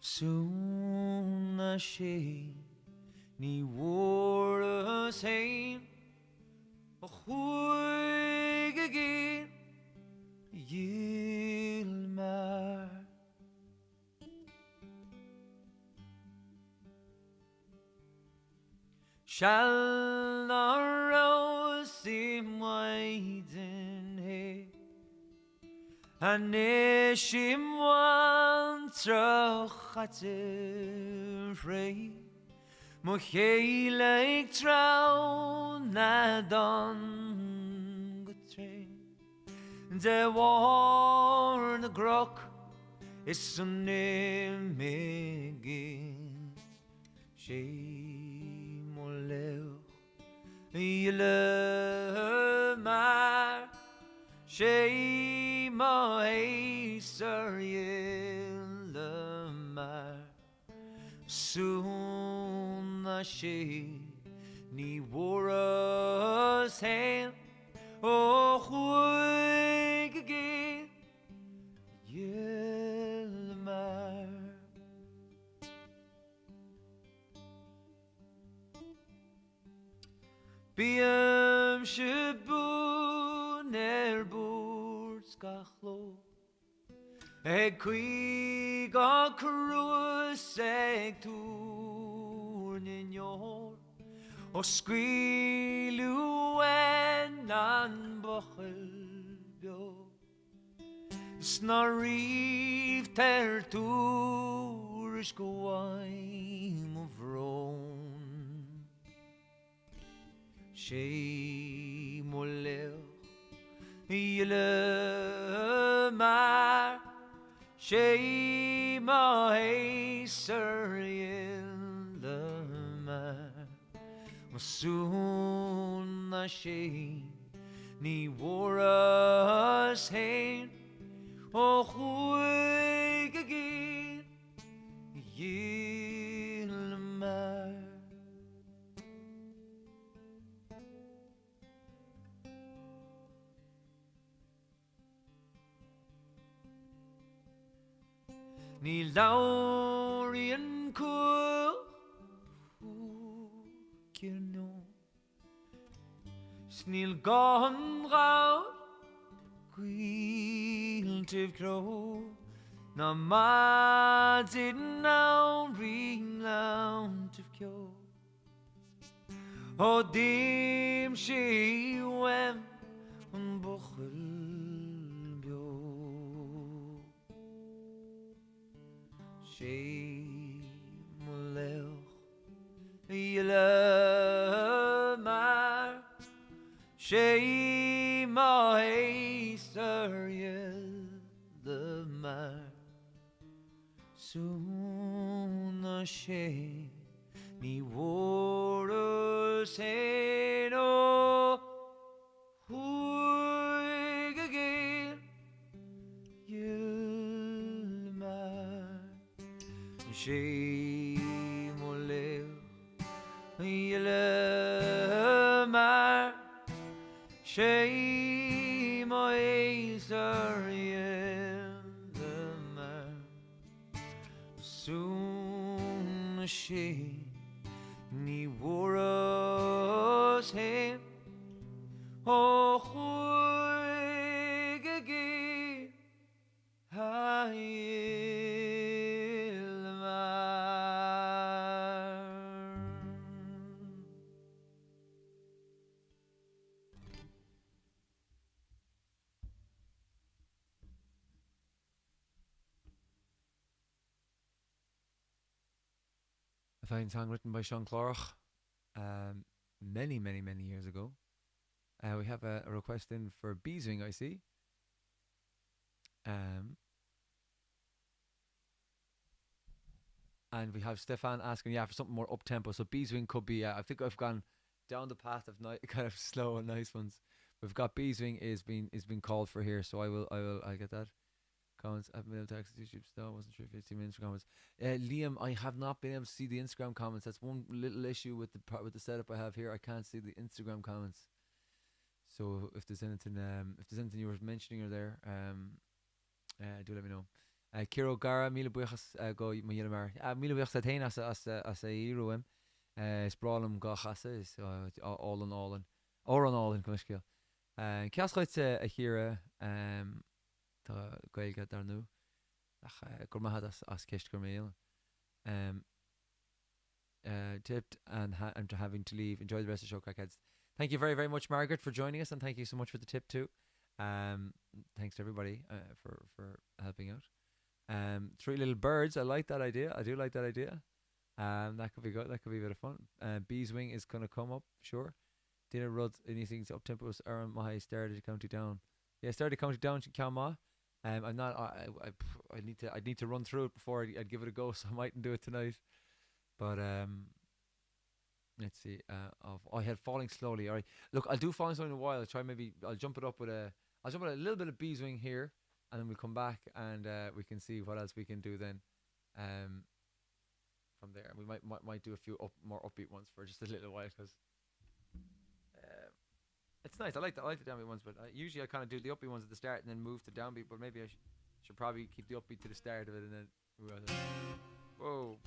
soon a shame ni war a same a huig again yilmar shall the rose seem white in hay Anishim wan trochatir free Mocheilig trouw na don getrain De war na grok is een nimigin She moleo Yele maar She mo heiser yele maar Soon as she ni war's hand Oh quick again yele maar Biam shibun boords gachlo Eg qui ga crus eg turn in your O squealu en an bochel bio Snarif ter tourish goaim of Rome She molel Yele maar She ma heiser yele maar Soon as she ni war's hand Oh quick again yele maar Ni laurian cool Kino Snil gone round Quiltive crow Na ma didn't know ring lounge of kyo O dim she wem bochel bio She molel Yele maar She ma heiser yele maar Soon as she ni war's hand Oh quick again yele maar She molel Yele maar She ma heiser yele maar Soon as she ni war's hand Oh quick again yele maar A fine song written by Sean Clorach many years ago. We have a request in for Beeswing, I see. And we have Stefan asking, for something more up tempo. So Beeswing could be. I think I've gone down the path of kind of slow and nice ones. We've got Beeswing is been called for here, so I'll get that. Comments at mail text YouTube still wasn't sure if you'd see my Instagram comments. Liam, I have not been able to see the Instagram comments. That's one little issue with the setup I have here. I can't see the Instagram comments. So if there's anything you were mentioning or there, do let me know. Kiro Gara, Mila Buchas go Mayilmar. Mila Buchas at Hain as a hero. Sprawlum Gachasa is all in Comishkill. Kiascoit a hero. Tá gailge dar nu gur maithad as ceist gur méal tipped and after having to leave. Enjoy the rest of the show, crackheads. Thank you very much, Margaret, for joining us, and thank you so much for the tip too. Thanks to everybody for helping out. Three little birds. I like that idea. I do like that idea. That could be good. That could be a bit of fun. Bees wing is gonna come up, sure. Dina Rudd, anything up tempos. Aaron Mahay started County Down. Yeah, started County Down to Calma. I'm not. I need to run through it before I'd give it a go. So I mightn't do it tonight. But let's see. I had Falling Slowly. All right. Look, I'll do Falling Slowly in a while. I'll try maybe. I'll jump it up with a. I'll jump with a little bit of Beeswing here, and then we'll come back and we can see what else we can do then. From there, we might do a few more upbeat ones for just a little while because it's nice. I like the downbeat ones, but usually I kind of do the upbeat ones at the start and then move to downbeat. But maybe I should probably keep the upbeat to the start of it and then. Whoa.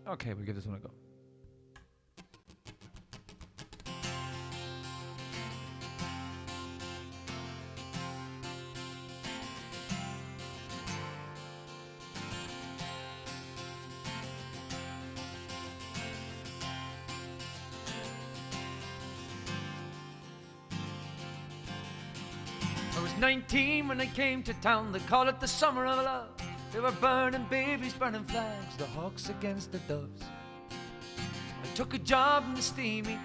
Okay, we'll give this one a go. I was 19 when I came to town. They call it the summer of love. They were burning babies, burning flags, the hawks against the doves. I took a job in the steamy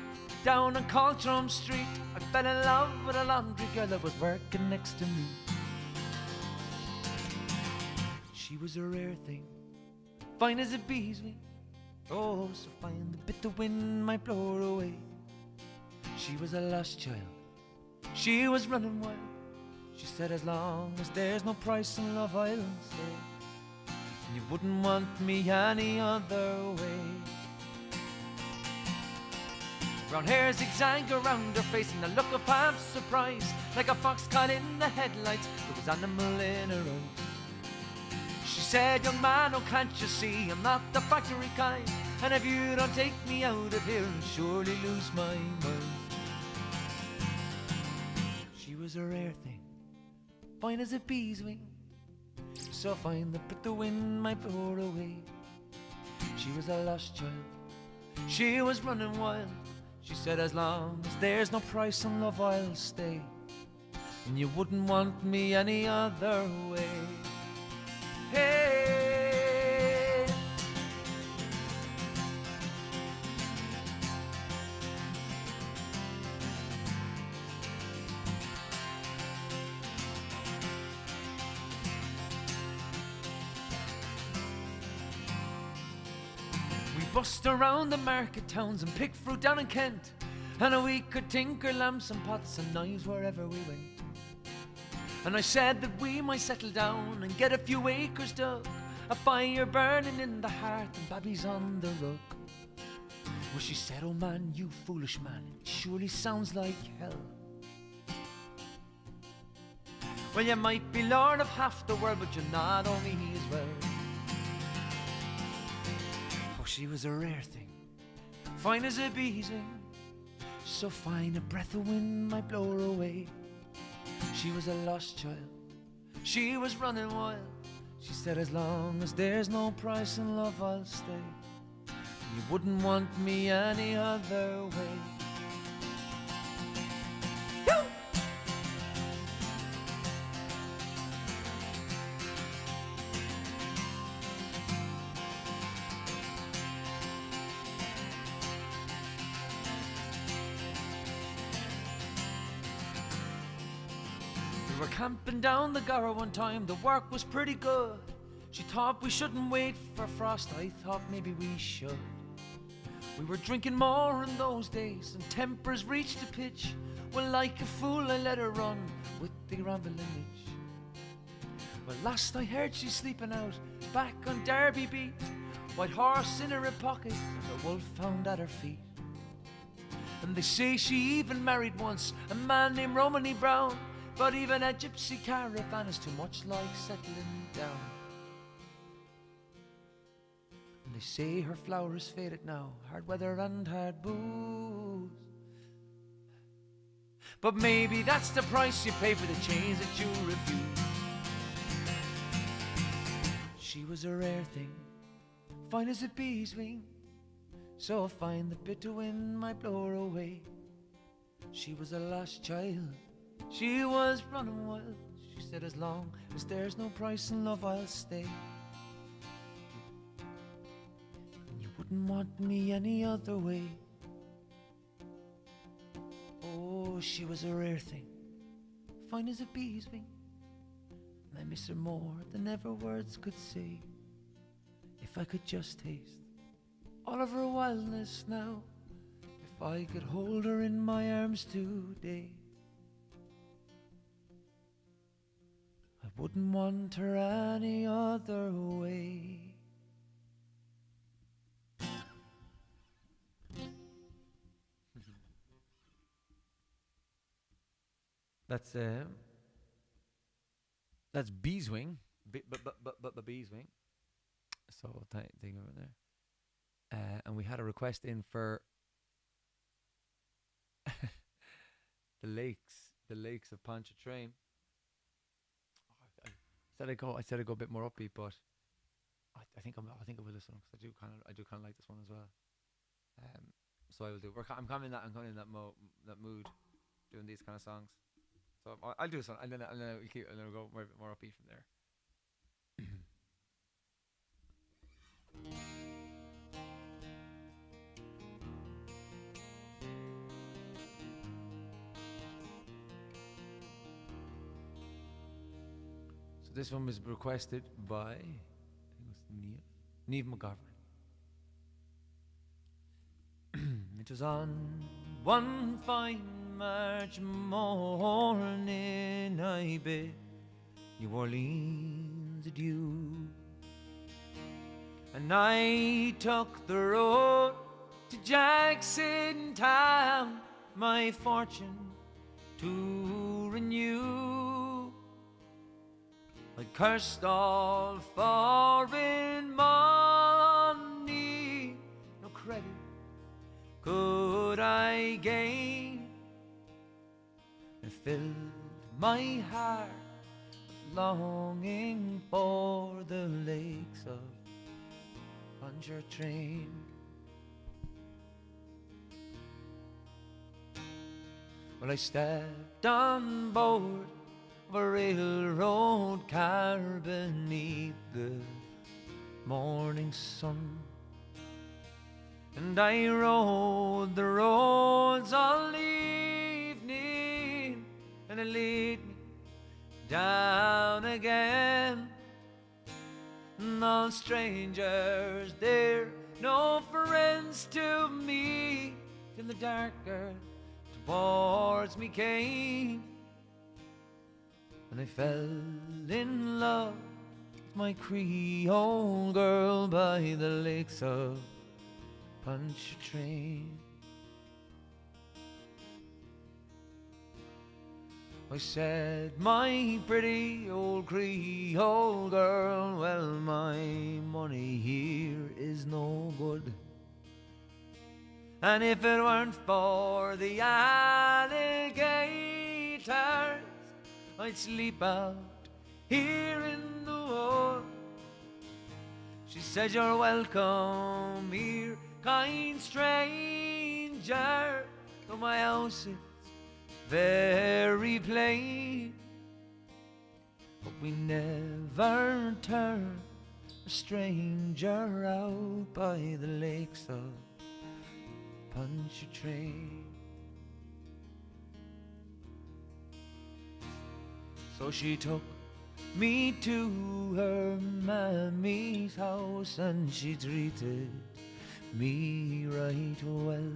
down on Caltrum Street. I fell in love with a laundry girl that was working next to me. She was a rare thing, fine as a bee's wing. Oh, so fine the bitter wind might blow her away. She was a lost child, she was running wild. She said, as long as there's no price in love, I'll stay. And you wouldn't want me any other way. Brown hair zigzag around her face and a look of half surprise, like a fox caught in the headlights. There was animal in her eyes. She said, young man, oh can't you see I'm not the factory kind, and if you don't take me out of here I'll surely lose my mind. She was a rare thing, fine as a bee's wing, so fine that the wind might blow her away. She was a lost child, she was running wild. She said, as long as there's no price on love, I'll stay. And you wouldn't want me any other way. Hey. Bust around the market towns and pick fruit down in Kent, and we could tinker lamps and pots and knives wherever we went. And I said that we might settle down and get a few acres dug, a fire burning in the hearth and babbies on the rug. Well, she said, oh man, you foolish man, it surely sounds like hell. Well, you might be lord of half the world, but you're not on me as well. She was a rare thing, fine as a bee's wing, so fine a breath of wind might blow her away. She was a lost child, she was running wild. She said, as long as there's no price in love, I'll stay. You wouldn't want me any other way. We were camping down the Gara one time, the work was pretty good. She thought we shouldn't wait for frost, I thought maybe we should. We were drinking more in those days and tempers reached a pitch. Well, like a fool I let her run with the rambling itch. Well, last I heard she's sleeping out back on Derby Beat, white horse in her pocket and a wolf found at her feet. And they say she even married once a man named Romany Brown, but even a gypsy caravan is too much like settling down. And they say her flower is faded now, hard weather and hard booze. but maybe that's the price you pay for the chains that you refuse. She was a rare thing, fine as a bee's wing, so fine the bitter wind might blow her away. She was a lost child, she was running wild. She said, as long as there's no price in love, I'll stay. You wouldn't want me any other way. Oh, she was a rare thing, fine as a bee's wing, and I miss her more than ever words could say. If I could just taste all of her wildness now, if I could hold her in my arms today, I wouldn't want her any other way. That's Beeswing, Beeswing. So thank you over there. And we had a request in for the lakes of Pontchartrain. I said I'd go a bit more upbeat, but I think I will this one because I do kind of like this one as well. So I will do. I'm coming in that mood, doing these kind of songs. So I'll do this one, and then we'll go more upbeat from there. So this one was requested by, I think it was Niamh McGovern. It was on one fine March morning I bid New Orleans adieu, and I took the road to Jackson Town, my fortune to renew. I cursed all foreign money, no credit could I gain, and filled my heart with longing for the lakes of Pontchartrain. Well, I stepped on board of a railroad car beneath the morning sun, and I rode the roads all evening, and it laid me down again. And all strangers there, no friends to me, till the darker towards me came, and I fell in love with my Creole girl by the lakes of Pontchartrain. I said, my pretty old Creole girl, well, my money here is no good, and if it weren't for the alligators, I'd sleep out here in the wood. She said, you're welcome here, kind stranger, though my house is very plain, but we never turn a stranger out by the lakes of Pontchartrain. So she took me to her mammy's house, and she treated me right well.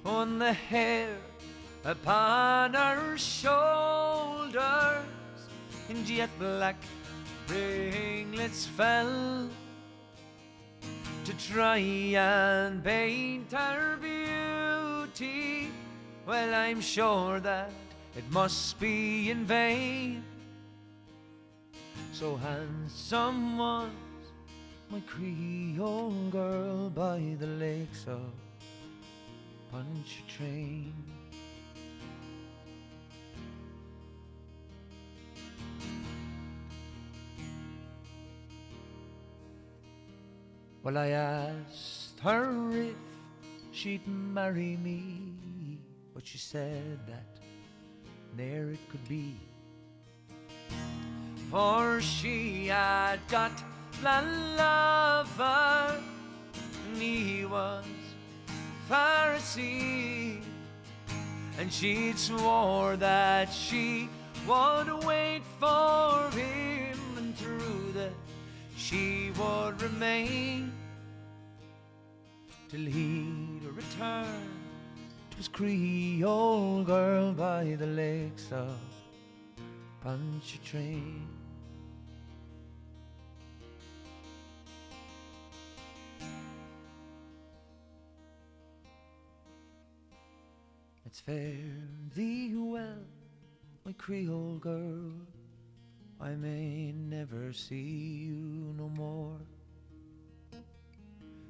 On the hair upon her shoulders, in jet black ringlets fell, to try and paint her beauty. Well, I'm sure that it must be in vain, so handsome was my Creole girl by the lakes of Pontchartrain. Well, I asked her if she'd marry me, but she said that ne'er it could be. For she had got a lover, and he was Pharisee, and she'd swore that she would wait for him, and true that she would remain till he'd return. 'Twas Creole girl by the lakes of Pontchartrain. Let's fare thee well, my Creole girl. I may never see you no more.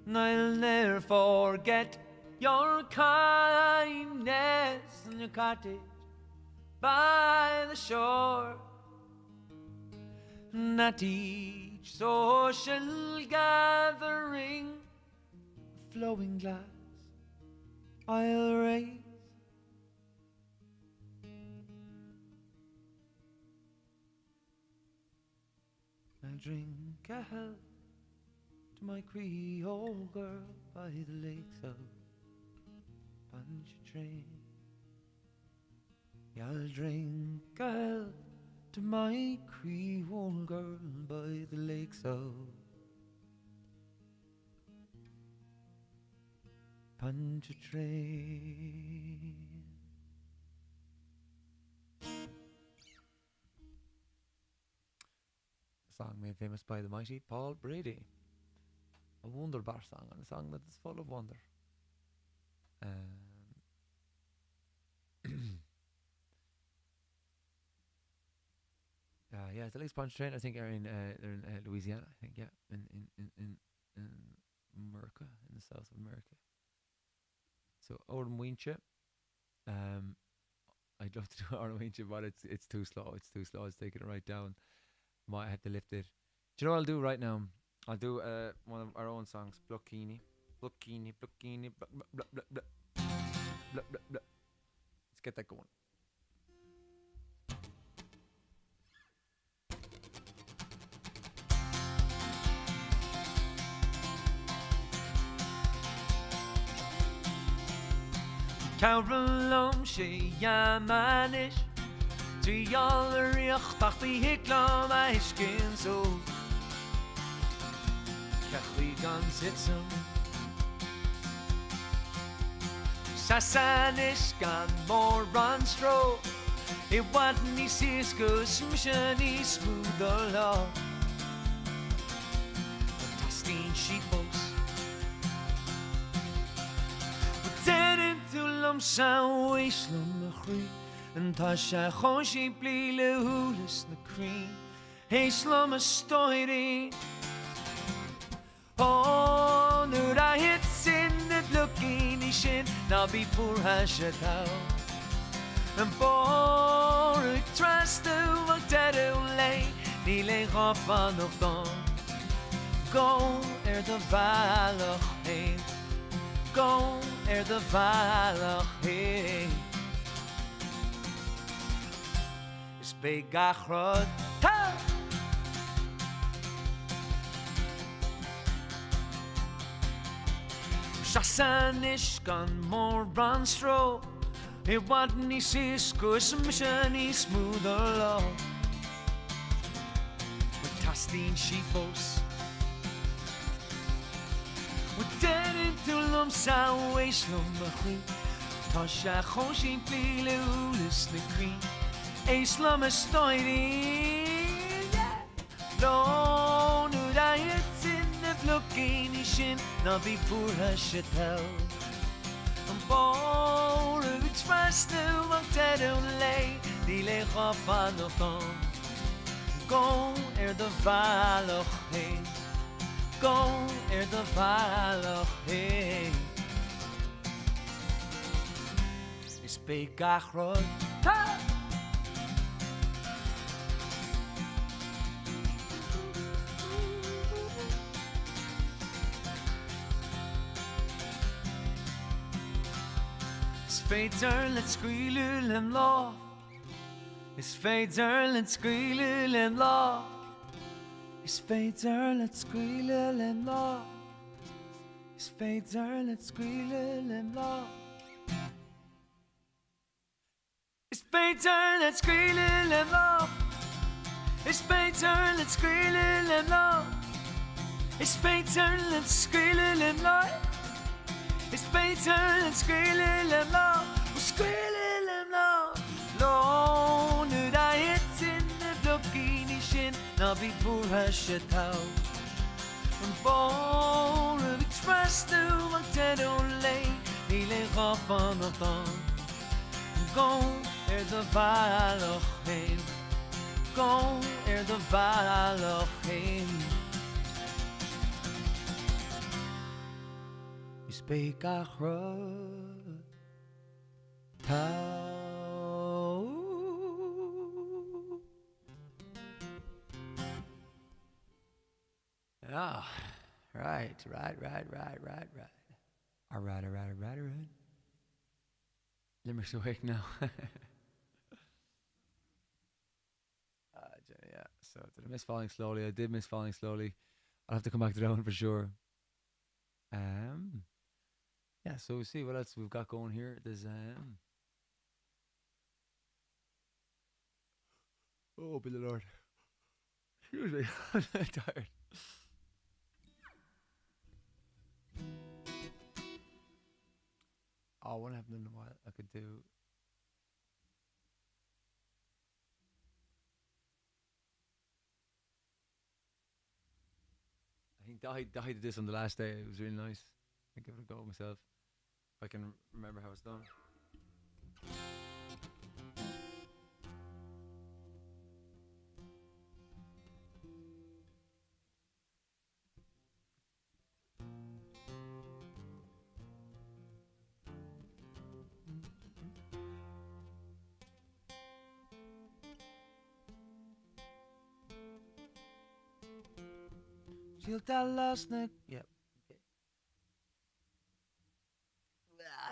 And I'll never forget your kindness in your cottage by the shore. And at each social gathering, a flowing glass I'll raise. I'll drink a health to my Creole girl by the lakes of Pontchartrain. Yeah, I'll drink a health to my Creole girl by the lakes of Pontchartrain. Song made famous by the mighty Paul Brady. A wonderbar song, and a song that is full of wonder. Yeah, the Lakes Pontchartrain, I think, are in they're in Louisiana. I think, yeah, in America, in the south of America. So Oran Wincha, I'd love to do Oran Wincha, but it's too slow. It's too slow. It's taking it right down. Might have to lift it. Do you know what I'll do right now? I'll do one of our own songs, Blockini. Blockini, Blockini, blah, blah, blah, blah, blah, blah, blah, blah. Let's get that going. Carolum she yamanish. Trial rioch tachti hiklam aishkin so Kachli gan sitzum Sasanish gan more run stro It wasn't ni ciscus mishani smooth the law Tastin sheepos Dead into lumsan wasteland machri And Tasha Hoshi bli lehulis the cream. Hey slum a story. Oh, nur I hit sin that looking shin. Now be poor hashatao. And bor trust the dead lay. Nile hofa nog don. Go the valach hey. Go the valach hey. Begachrod ta Shasanish gan more ranstro It wasn't ni ciscus mishani smoother law With tastin sheepos With dead into lumsa waistlum machri Tasha hoshi pile ulis the cream Islam is story. No, no, it's in the looking shin. Now be poor hashatel. And bor it's fast to walk dead lay. Dile hofa no ton. Go the valoch hey. Go the valoch hey. It's big achrod. Is féidir le scríú lim lá. Is féidir le scríú lim lá. Is féidir le scríú lim lá. Is féidir le scríú lim lá. Is féidir le scríú lim lá. Is féidir le scríú lim lá. Is féidir le scríú lim lá. Is féidir le scríú lim lá. Scríú lim lá. Lo nu da hit in the blockini shin. Na be pura shetau. Een bol of express to een dead olay. Nile gaf van het dan. Go de valoch heen. Go de valoch heen. Je spreekt achteruit. Touw. Ja, right. All right. Limerick's awake now. Yeah, so did I miss falling slowly? I did miss falling slowly. I'll have to come back to that one for sure. Yeah, so we'll see what else we've got going here. There's oh, be the Lord. Excuse me, I'm tired. Oh, what happened in a while? I could do. I think Dahi did this on the last day. It was really nice. I give it a go myself. If I can remember how it's done. She'll tell us Nick. Yep. Okay.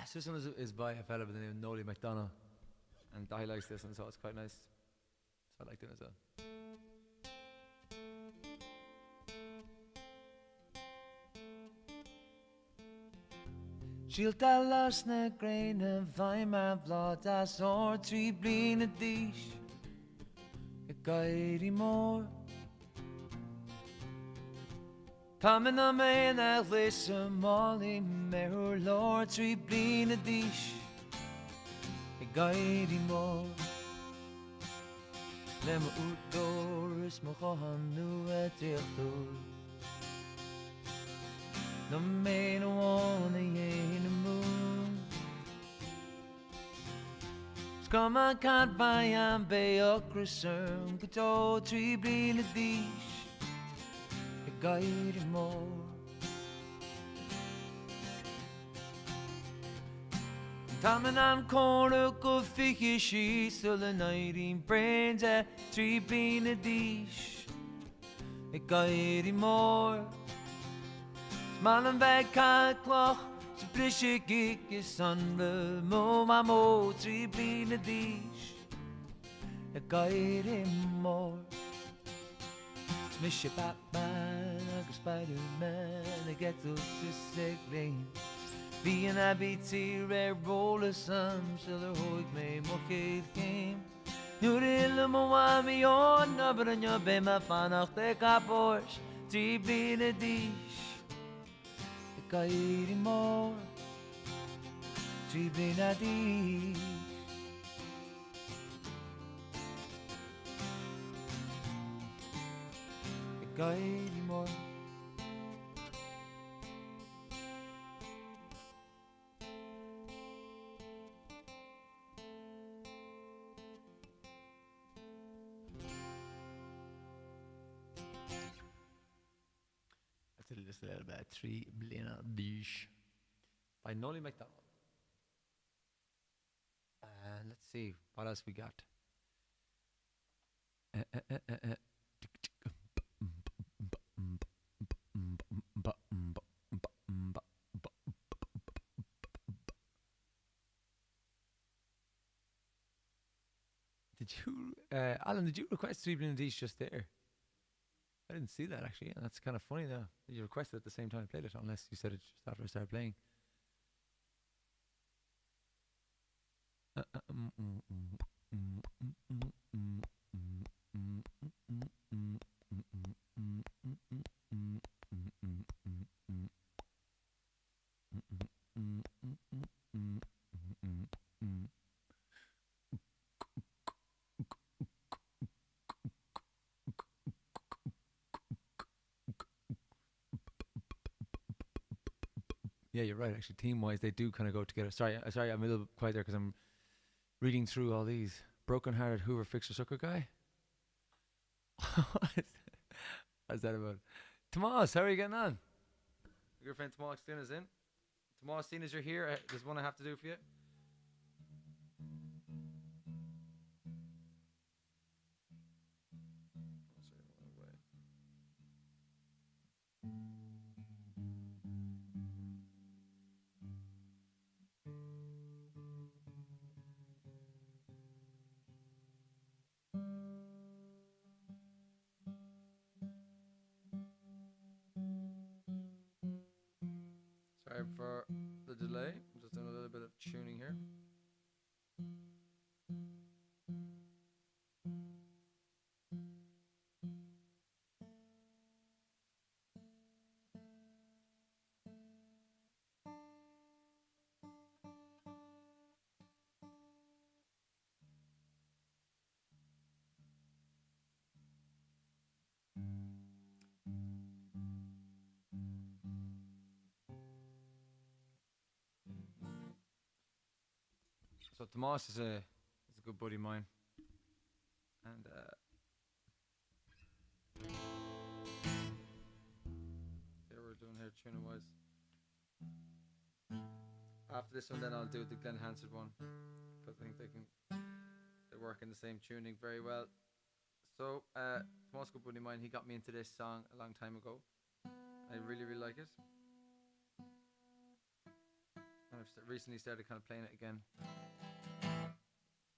So this one is by a fella by the name of Nolly McDonough. And Dahi likes this one, so it's quite nice. So I like doing it as well. She'll tell us na grain of Weimar blood as or three blin a dish. A guidey more. Coming on me and I listen molly mirror Lord three blin a dish. A guidey more. Lem outdoors mo gaan nu het door. No man wanna in the moon. Scum I can't buy and be a christian. Could all three blin a dish. A guide more. Tamen an corner go figure she so the night in brains at three blin a dish. A guide more. Man en bij kalklach, ze blisje gik je sande, mo ma mo, drie blinde dish. Ik ga hier in moor. Smish je Batman, like a Spider-Man, I get to sick rain. Wie en hij biedt hier er rollen sam, zullen hoog mee mocht game. Nu de hele mo aan me on, maar dan je bij me vannacht de kapors, drie blinde dish. Kairi more, tribinadi. Kairi more. Just a little bit. Three blina dish by Nolly McDonald. And let's see what else we got. Did you, Alan? Did you request Three Blue Dees just there? I didn't see that actually, and that's kind of funny though. Did you request it at the same time I played it? Unless you said it just after I started playing. Yeah, you're right. Actually, team-wise, they do kind of go together. Sorry, I'm a little quiet there because I'm reading through all these. Broken-hearted Hoover fixer sucker guy. What's that about? Tomas, how are you getting on? Your friend Tomas is in. Tomas, seeing as you're here, there's one I have to do for you. Sorry for the delay. I'm just doing a little bit of tuning here. So Tomas is a good buddy of mine, and here we're doing here tuning wise. After this one, then I'll do the Glenn Hansard one because I think they work in the same tuning very well. So Tomas, good buddy of mine, he got me into this song a long time ago. I really like it. And I've recently started kind of playing it again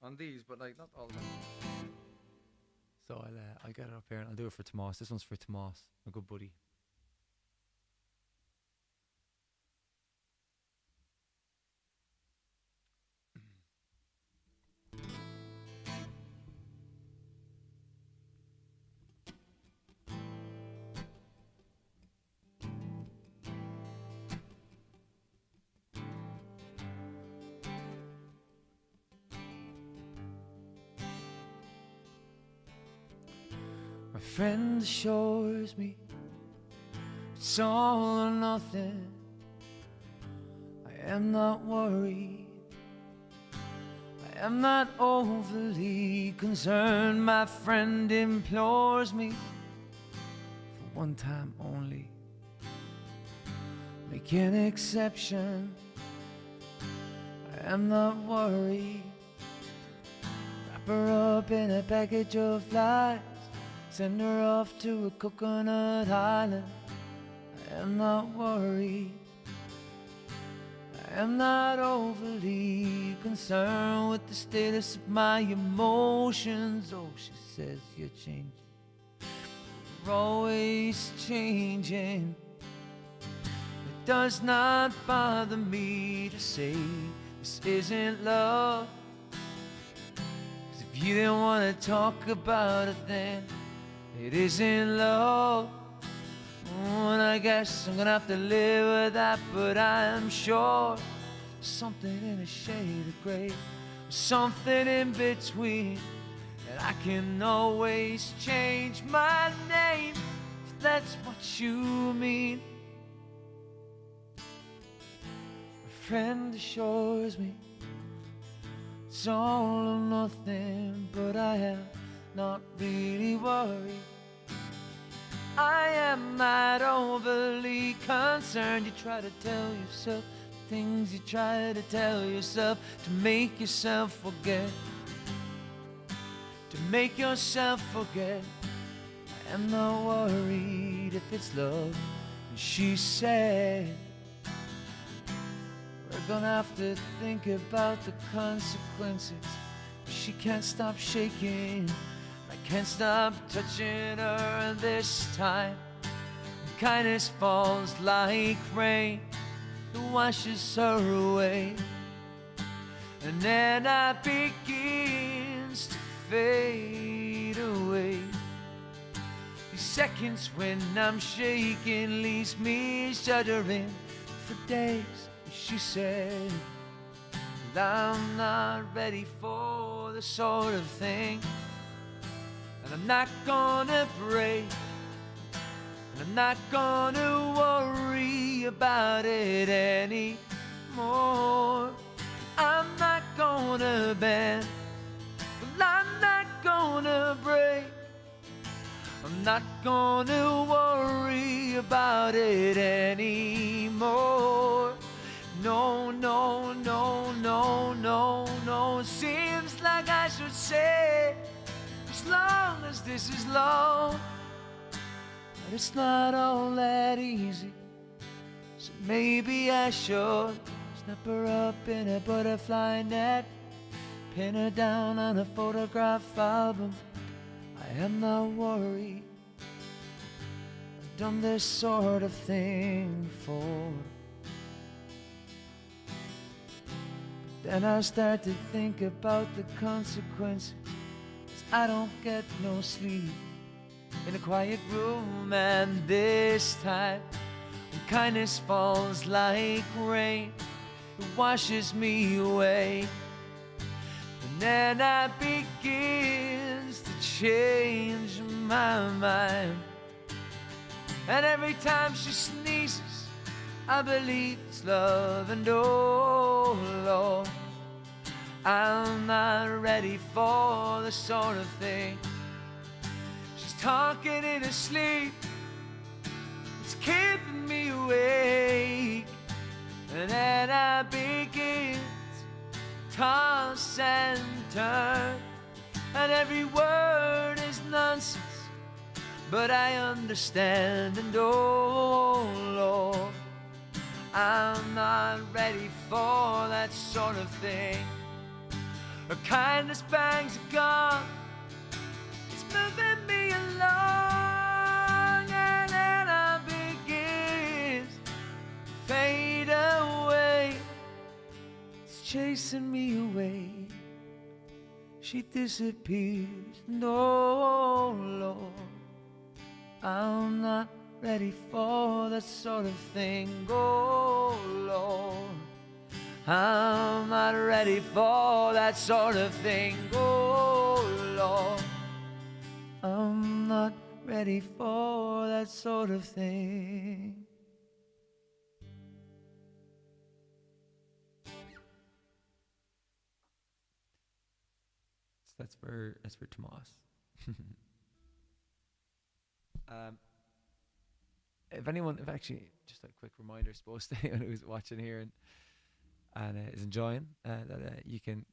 on these, but like not all of them. So I'll get it up here and I'll do it for Tomas. This one's for Tomas, a good buddy. My friend assures me it's all or nothing. I am not worried. I am not overly concerned. My friend implores me for one time only. Make an exception. I am not worried. Wrap her up in a package of lies. Send her off to a coconut island. I am not worried. I am not overly concerned with the status of my emotions. Oh, she says you're changing. You're always changing. It does not bother me to say this isn't love. 'Cause if you didn't want to talk about it, then it isn't love. And I guess I'm gonna have to live with that, but I'm sure something in a shade of gray, something in between, and I can always change my name if that's what you mean. My friend assures me it's all or nothing, but I am not really worried. I am not overly concerned. You try to tell yourself things you try to tell yourself to make yourself forget. To make yourself forget. I am not worried if it's love. And she said, we're gonna have to think about the consequences. she can't stop shaking. I can't stop touching her, and this time kindness falls like rain. It washes her away, and then I begins to fade away. These seconds when I'm shaking leaves me shuddering for days. She said, I'm not ready for this sort of thing, and I'm not gonna break, and I'm not gonna worry about it anymore. I'm not gonna bend, well, I'm not gonna break, I'm not gonna worry about it anymore. No, no, no, no, no, no. Seems like I should say, as long as this is love. But it's not all that easy, so maybe I should snap her up in a butterfly net, pin her down on a photograph album. I am not worried, I've done this sort of thing before. Then I start to think about the consequences, 'cause I don't get no sleep in a quiet room. And this time, when kindness falls like rain, it washes me away, and then I begins to change my mind. And every time she sneezes, I believe it's love. And oh Lord, I'm not ready for this sort of thing. She's talking in her sleep, it's keeping me awake, and then I begin to toss and turn, and every word is nonsense, but I understand. And oh Lord, I'm not ready for that sort of thing. Her kindness bangs a gun, it's moving me along, and then I begin to fade away. It's chasing me away, she disappears. No, Lord, I'm not ready for that sort of thing. Oh Lord, I'm not ready for that sort of thing. Oh Lord, I'm not ready for that sort of thing. So that's for Tomas. um, if actually, just a quick reminder, suppose to anyone who's watching here and is enjoying that you can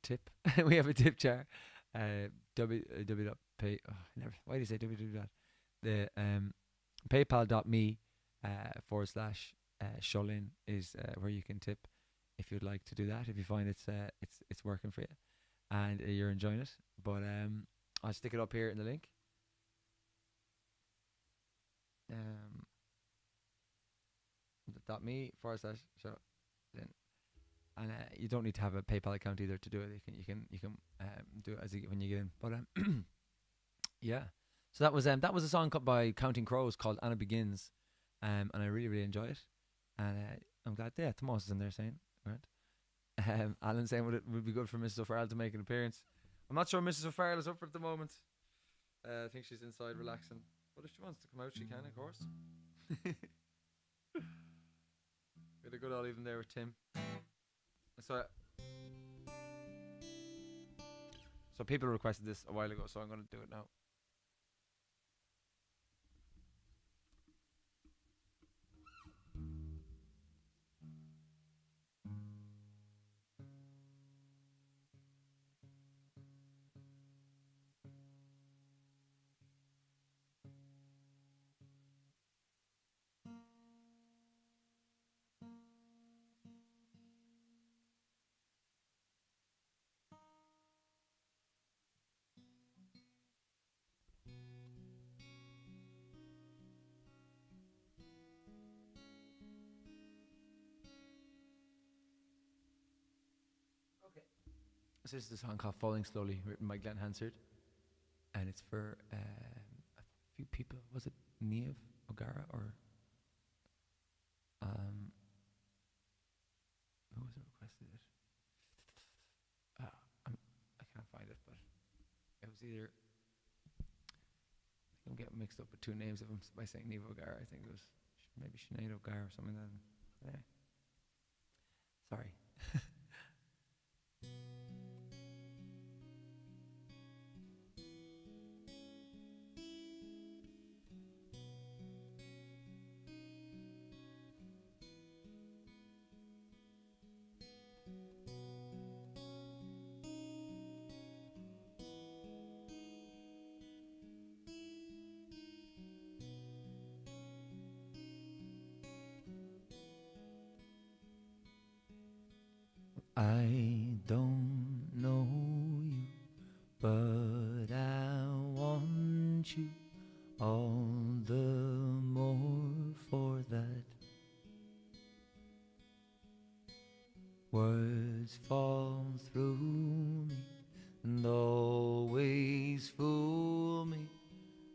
tip. We have a tip jar. www.pay. Oh, never. Why do you say www? The PayPal.me / Sholin is where you can tip if you'd like to do that. If you find it's working for you and you're enjoying it. But I'll stick it up here in the link. .me / Sholin. And you don't need to have a PayPal account either to do it. You can do it when you get in. But yeah. So that was a song by Counting Crows called Anna Begins, and I really really enjoy it. And I'm glad Tomas is in there saying, right. Alan saying would be good for Mrs. O'Farrell to make an appearance. I'm not sure Mrs. O'Farrell is up for it at the moment. I think she's inside relaxing. But if she wants to come out, she can, of course. Got a good old even there with Tim. So people requested this a while ago, so I'm going to do it now. So this is a song called "Falling Slowly," written by Glenn Hansard, and it's for a few people. Was it Niamh O'Gara or um, who was it requested it? I can't find it, but it was either. I'm getting mixed up with two names of him by saying Niamh O'Gara. I think it was maybe Sinead O'Gara or something like that. Yeah. Sorry. I don't know you, but I want you all the more for that. Words fall through me and always fool me,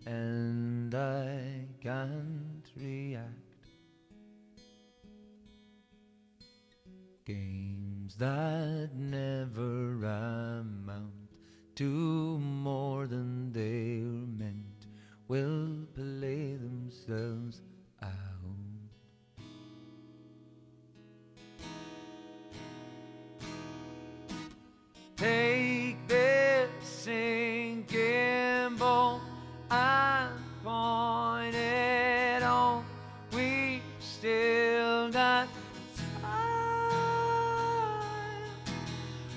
and I can't react. Games that never amount to more than they're meant will play themselves out. Take this sinking bolt and point it on. We still got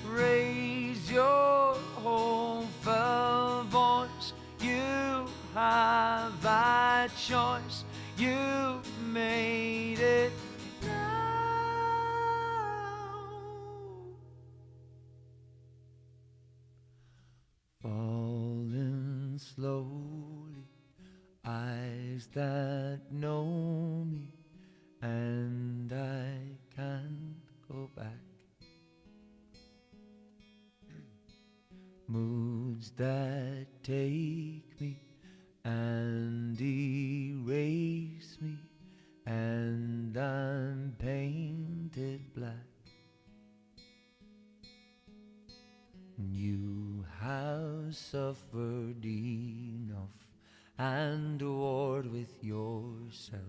raise your hopeful voice. You have a choice. You've made it now. Falling slowly, eyes that know me, and I can't go back. Moods that take me and erase me, and I'm painted black. You have suffered enough and warred with yourself.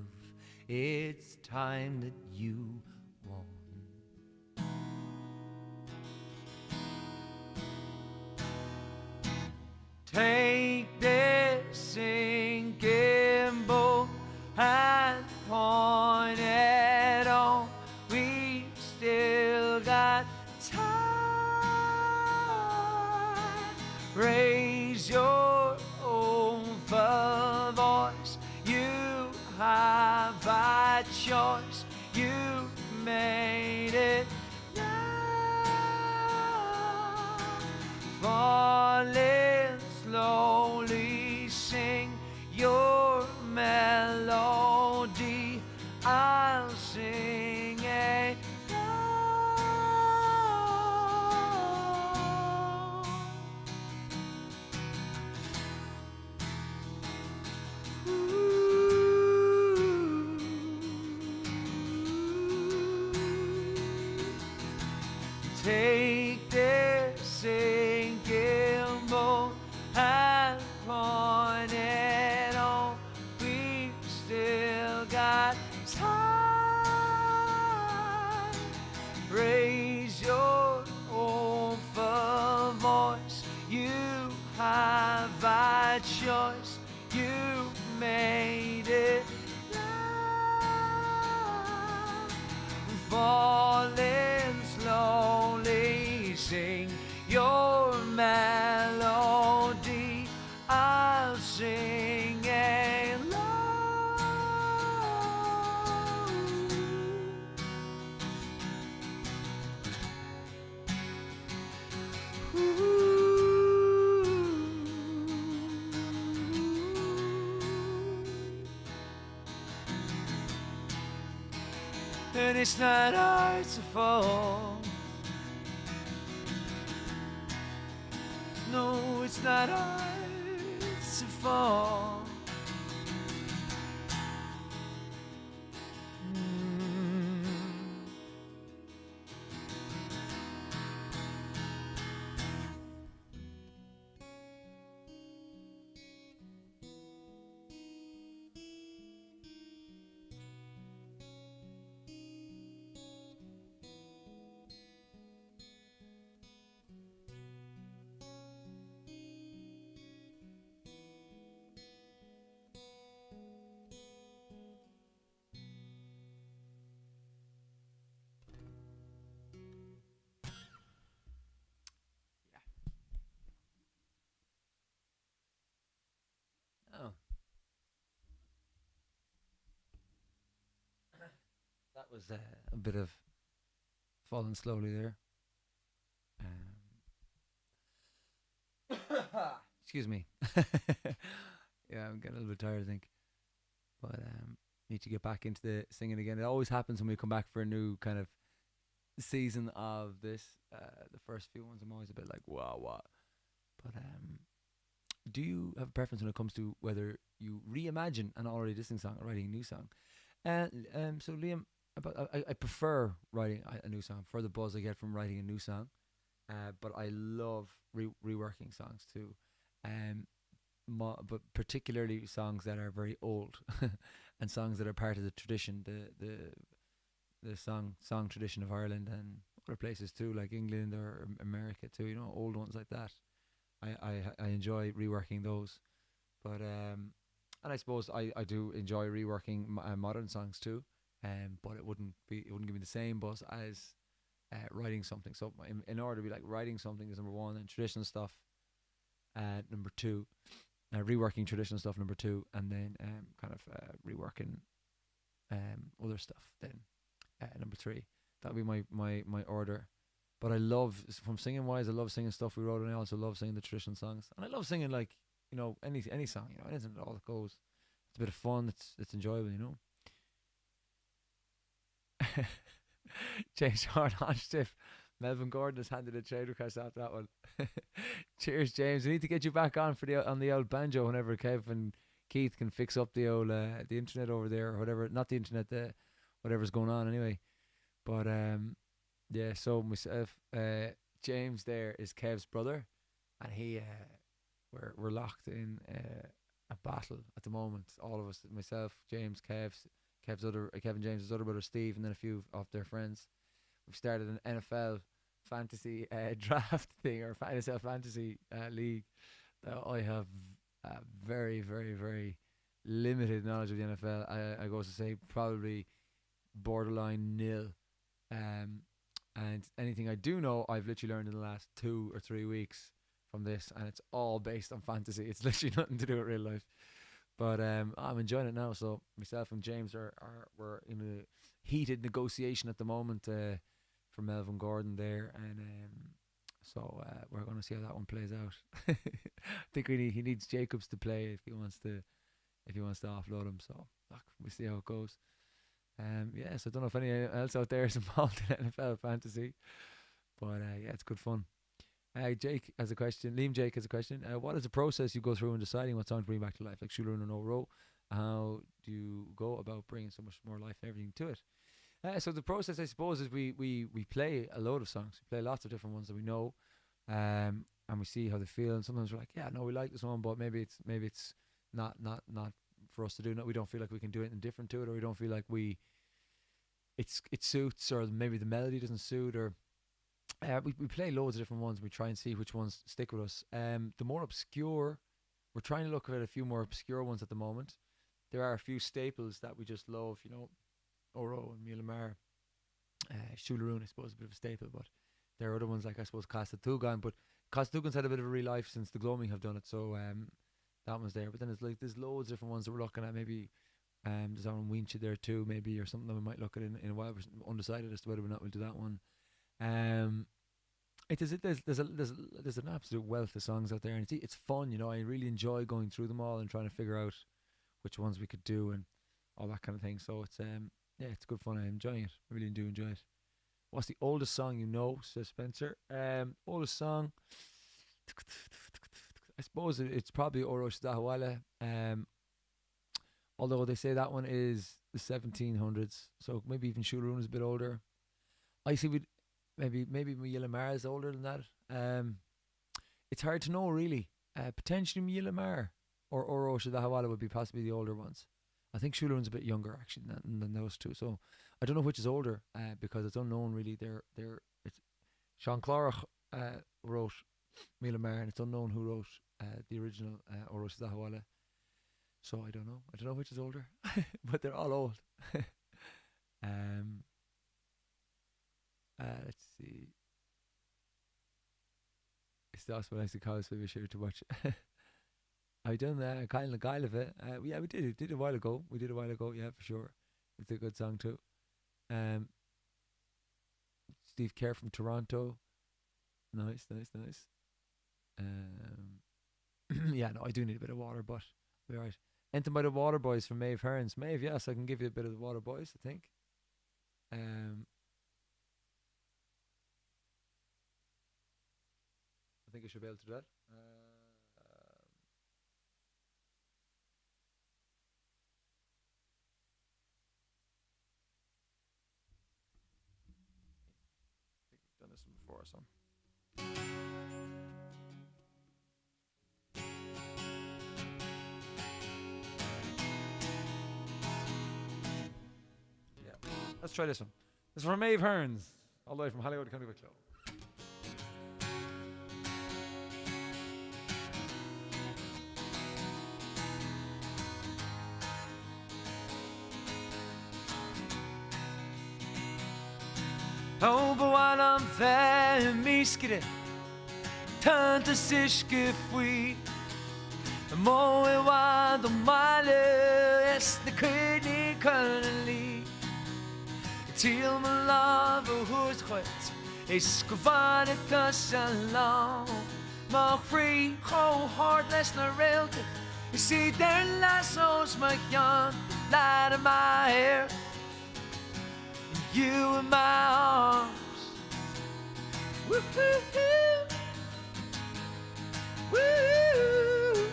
It's time that you won. Take this sinking boat and point it on. We've still got time. Raise your own voice. You have a choice. You made it now. Falling slowly, sing your melody. I'll sing it now. Take this sinking boat and point it on. We've still got time. Raise your hopeful voice. You have a choice. You made it now. Falling slowly, sing your melody. I'll sing along. And it's not hard to fall. it's not ours to fall. Mm. Oh, that was a bit of falling slowly there. Excuse me. Yeah, I'm getting a little bit tired, I think. But need to get back into the singing again. It always happens when we come back for a new kind of season of this. The first few ones, I'm always a bit like, wow, what? But do you have a preference when it comes to whether you reimagine an already existing song or writing a new song? And so Liam, I prefer writing a new song for the buzz I get from writing a new song. But I love reworking songs too. Um, but particularly songs that are very old and songs that are part of the tradition, the song tradition of Ireland and other places too, like England or America too. You know, old ones like that. I enjoy reworking those, but and I suppose I do enjoy reworking modern songs too. But it wouldn't give me the same buzz as writing something. So in order to be like writing something is number one, and traditional stuff number two, reworking traditional stuff number two, and then kind of reworking other stuff then number three. That would be my order. But I love, from singing wise, I love singing stuff we wrote, and I also love singing the traditional songs, and I love singing like, you know, any song, you know, anything at all that goes. It's a bit of fun. It's enjoyable, you know. James Hart on stiff. Melvin Gordon has handed a trade request after that one. Cheers, James. We need to get you back on for the old banjo whenever Kev and Keith can fix up the old the internet over there or whatever. Not the internet, the whatever's going on anyway. But yeah. So myself, James there is Kev's brother, and he we're locked in a battle at the moment. All of us, myself, James, Kevin James's other brother Steve, and then a few of their friends. We've started an NFL fantasy draft thing, or NFL fantasy league. That I have very, very, very limited knowledge of the NFL. I go to say probably borderline nil. And anything I do know, I've literally learned in the last 2 or 3 weeks from this, and it's all based on fantasy. It's literally nothing to do with real life. But I'm enjoying it now. So myself and James we're in a heated negotiation at the moment for Melvin Gordon there, and so we're going to see how that one plays out. I think he needs Jacobs to play if he wants to offload him. So look, we'll see how it goes. Yeah, so I don't know if anyone else out there is involved in NFL fantasy, but yeah, it's good fun. Jake has a question. Liam Jake has a question. What is the process you go through in deciding what song to bring back to life? Like Shooter in a No Row. How do you go about bringing so much more life and everything to it? So the process, I suppose, is we play a load of songs. We play lots of different ones that we know, and we see how they feel. And sometimes we're like, yeah, no, we like this one, but maybe it's not for us to do. No, we don't feel like we can do anything different to it, or we don't feel like it suits, or maybe the melody doesn't suit, or we play loads of different ones. We try and see which ones stick with us. The more obscure, we're trying to look at a few more obscure ones at the moment. There are a few staples that we just love, you know, Oro and Milamar, Shularoon, I suppose, a bit of a staple, but there are other ones like, I suppose, Castatugan, but Castatugan's had a bit of a real life since the Gloaming have done it, so that one's there. But then there's loads of different ones that we're looking at. Maybe there's Aaron Winch there too, maybe, or something that we might look at in a while. We're undecided as to whether or not we'll do that one. There's an absolute wealth of songs out there, and it's fun, you know. I really enjoy going through them all and trying to figure out which ones we could do and all that kind of thing. So it's yeah, it's good fun. I'm enjoying it. I really do enjoy it. What's the oldest song you know, says Spencer? Oldest song. I suppose it's probably Orosh Dahawala. Although they say that one is the 1700s, so maybe even Shularun is a bit older. I see we maybe Myilamar is older than that. It's hard to know really. Potentially Myilamar or Orosh Dahawala would be possibly the older ones. I think Shularun's a bit younger actually than those two. So I don't know which is older because it's unknown really. It's Sean Clark wrote Myilamar, and it's unknown who wrote the original Orosh Dahawala. So I don't know. I don't know which is older, but they're all old. Let's see. It's the hospital nice to call, so we're sure to watch. I done kind of guile of it. Yeah, we did a while ago. Yeah, for sure. It's a good song too. Steve Kerr from Toronto. Nice. Yeah, no, I do need a bit of water, but we're alright. Anything by the Water Boys from Maeve Hearns. Maeve, yes, I can give you a bit of the Water Boys, I think. I think I should be able to do that. I think we've done this one before, so. Let's try this one. This is from Maeve Hearns, all the way from Hollywood County Wicklow. Oh, but while I'm there, miskere, tante siske fui. Mo e wa do male, es the kidney currently. Till my love who's quite is gevaarlijk te zijn lang. Maar free, go heartless naar realte. You see their lassos my young, the light of my hair. You in my arms. Woo-hoo-hoo. Woo.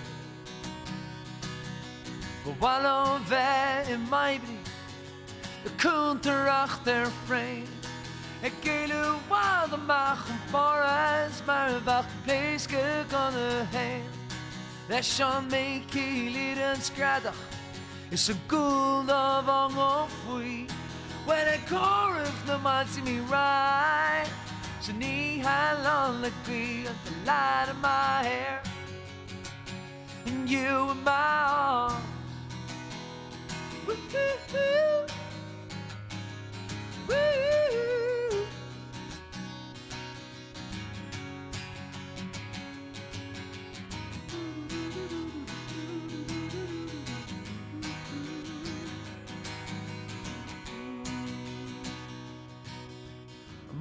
But while I'm there in my body, de kunt erachter vreemd. Ik gele wilde maken voor ons, maar wacht, please gonna heen. Dat schon make leren skradig, is een gold of on free. When I core if no man see me right, so knee high long the green at the light of my hair, and you in my arms. Woo-hoo-hoo. Woo.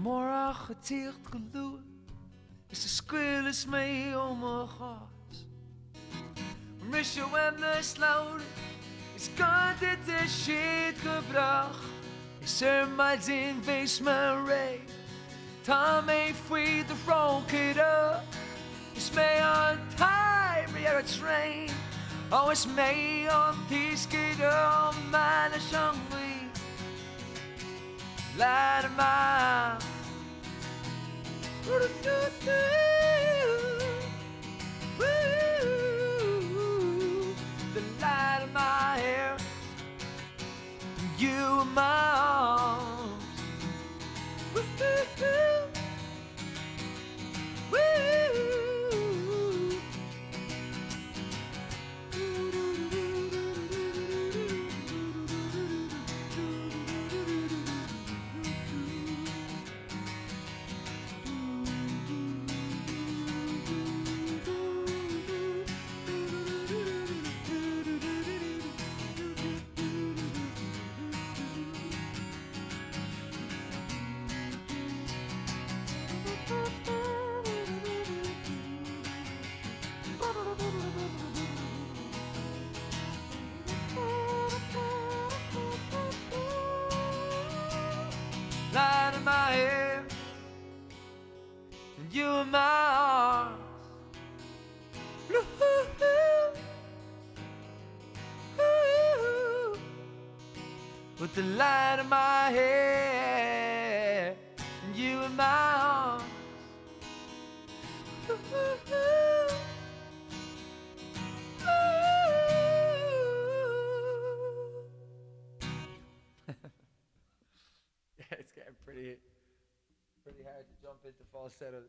Morgen getierd geloer is de squealers mee om mijn gas. Mis je hem de sloten, is God dit de shit gebracht. Is maar zin, wees mijn ree. Time free the roll it up. Is mee on time, you're a train. Oh, is mee on this kid on man a shangri. Light of mine. The light of my hair. You in my arms. Woo-hoo-hoo. Woo. Light in my hair, and you in my arms. Woo-hoo. the light of my hair, and you in my arms. Yeah, it's getting pretty hard to jump into falsetto.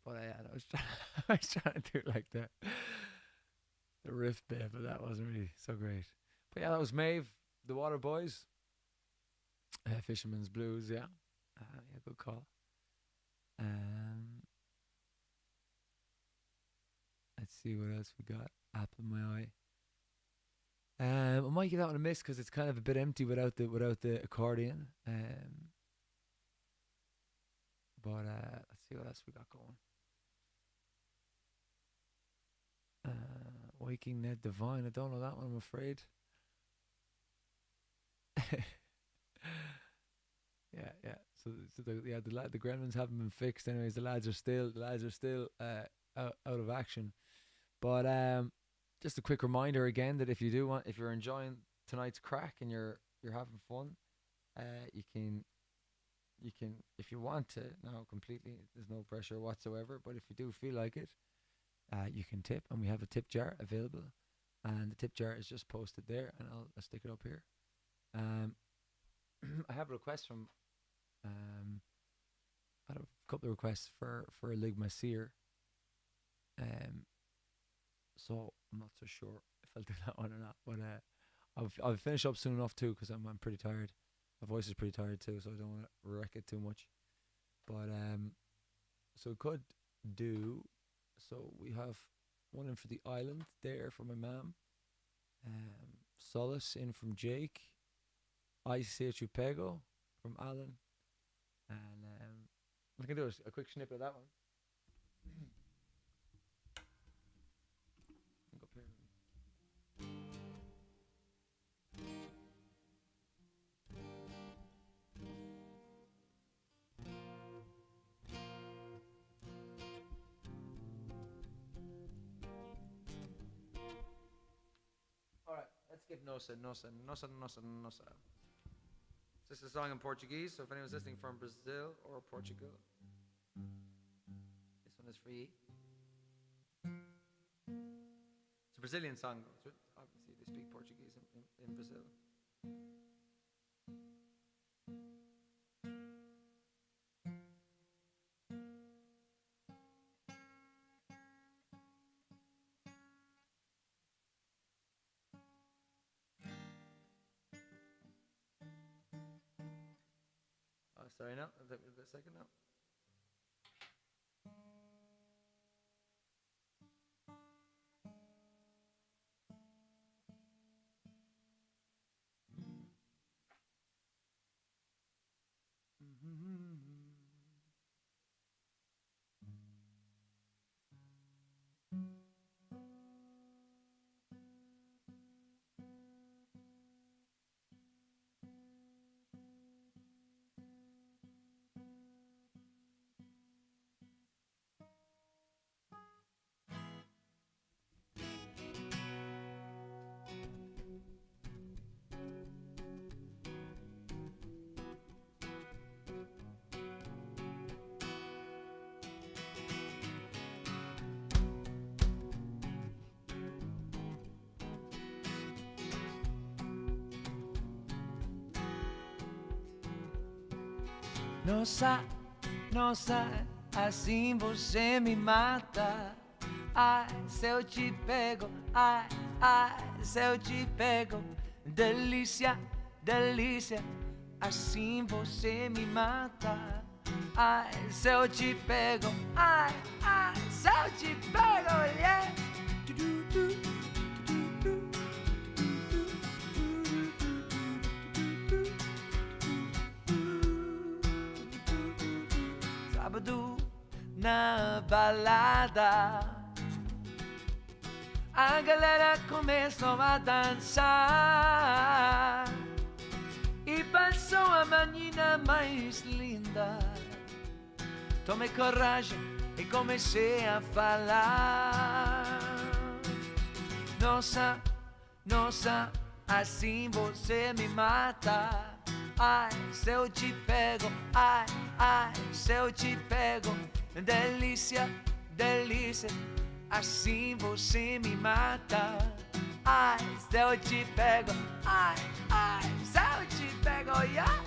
But I was trying, I was trying to do like the riff bit, but that wasn't really so great. But yeah, that was Maeve, the Water Boys, Fisherman's Blues. Yeah, yeah, good call. Let's see what else we got. Apple in my eye. I might give that one a miss because it's kind of a bit empty without the accordion. But let's see what else we got going. Waking Ned Divine. I don't know that one, I'm afraid. Yeah. So the gremlins haven't been fixed. Anyways, the lads are still out of action. But just a quick reminder again that if you're enjoying tonight's crack and you're having fun, you can if you want to now completely. There's no pressure whatsoever. But if you do feel like it, you can tip, and we have a tip jar available, and the tip jar is just posted there, and I'll stick it up here. I have a request from I had a couple of requests for a Ligma Seer. So I'm not so sure if I'll do that one or not, but I'll finish up soon enough too, because I'm pretty tired. My voice is pretty tired too, so I don't want to wreck it too much. But so we could do. So we have one in for the island there for my mum. Solace in from Jake. I say Chupego from Alan. And we can do a quick snippet of that one. Up here. Alright, let's give Nosa. This is a song in Portuguese, so if anyone's listening from Brazil or Portugal, this one is for you. It's a Brazilian song, so obviously they speak Portuguese in Brazil. Oh, sorry, no, the second note. Nossa, assim você me mata. Ai, se eu te pego, ai, se eu te pego. Delícia, delícia, assim você me mata. Ai, se eu te pego, ai, se eu te pego, yeah. Sábado na balada, a galera começou a dançar e passou a menina mais linda. Tomei coragem e comecei a falar. Nossa, assim você me mata. Ai, se eu te pego, ai, ai, se eu te pego, delícia, delícia, assim você me mata. Ai, se eu te pego, ai, ai, se eu te pego, yeah.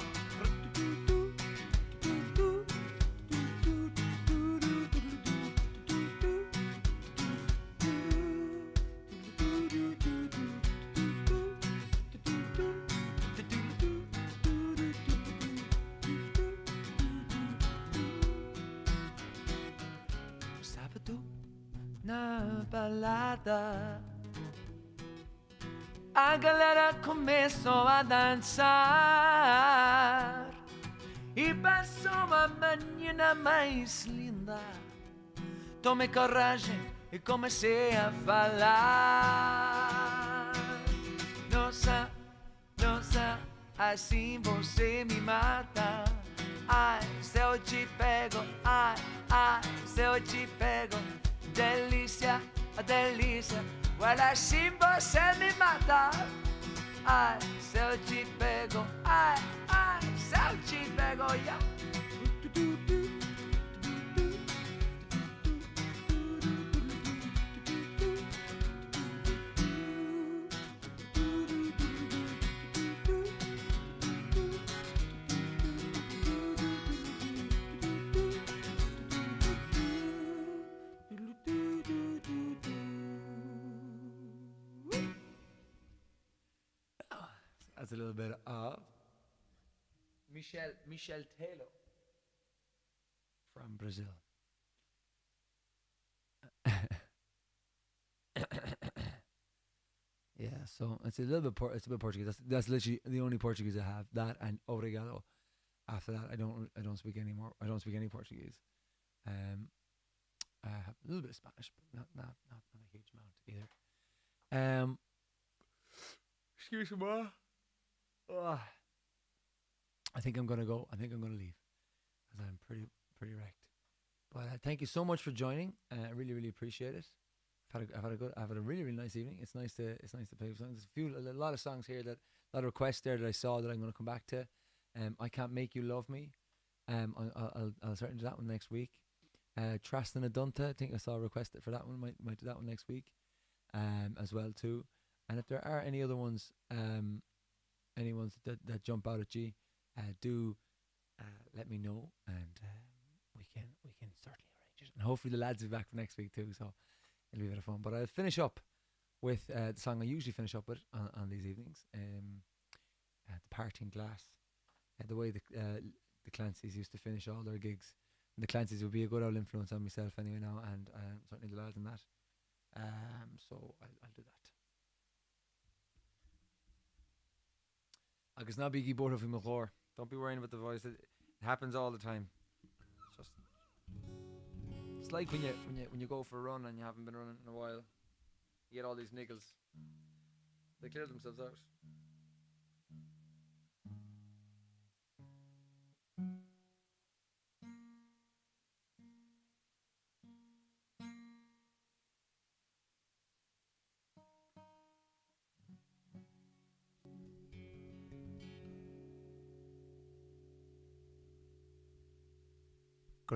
Sábado na balada, a galera começou a dançar e passou a manhã mais linda. Tomei coragem e comecei a falar. Nossa, nossa, assim você me mata. Ai, se eu te pego, ai, ai, se eu te pego, delícia, delícia, olha assim você me mata. Ai, se eu te pego, ai, ai, se eu te pego, yeah. That's a little bit of Michel Taylor from Brazil. Yeah, so it's a little bit it's a bit Portuguese. That's literally the only Portuguese I have. That and obrigado. After that, I don't speak any more. I don't speak any Portuguese. I have a little bit of Spanish, but not a huge amount either. Excuse me. Ugh. I think I'm gonna go. I think I'm gonna leave because I'm pretty wrecked. But thank you so much for joining. I really appreciate it. I've had a really nice evening. It's nice to play songs. There's a lot of songs here, that a lot of requests there that I saw that I'm going to come back to. I Can't Make You Love Me. I'll certainly do that one next week. Trastan Adunta, I think I saw a request for that one. Might do that one next week, as well too. And if there are any other ones, any ones that jump out at you, do let me know, and we can certainly arrange it. And hopefully the lads will be back for next week too, so it'll be a bit of fun. But I'll finish up with the song I usually finish up with on these evenings, The Parting Glass. The way the Clancy's used to finish all their gigs. And the Clancy's will be a good old influence on myself anyway now, and certainly the lads in that. So I'll do that. Agus na bigi board of him. Don't be worrying about the voice. It happens all the time. It's like when you go for a run and you haven't been running in a while. You get all these niggles. They clear themselves out.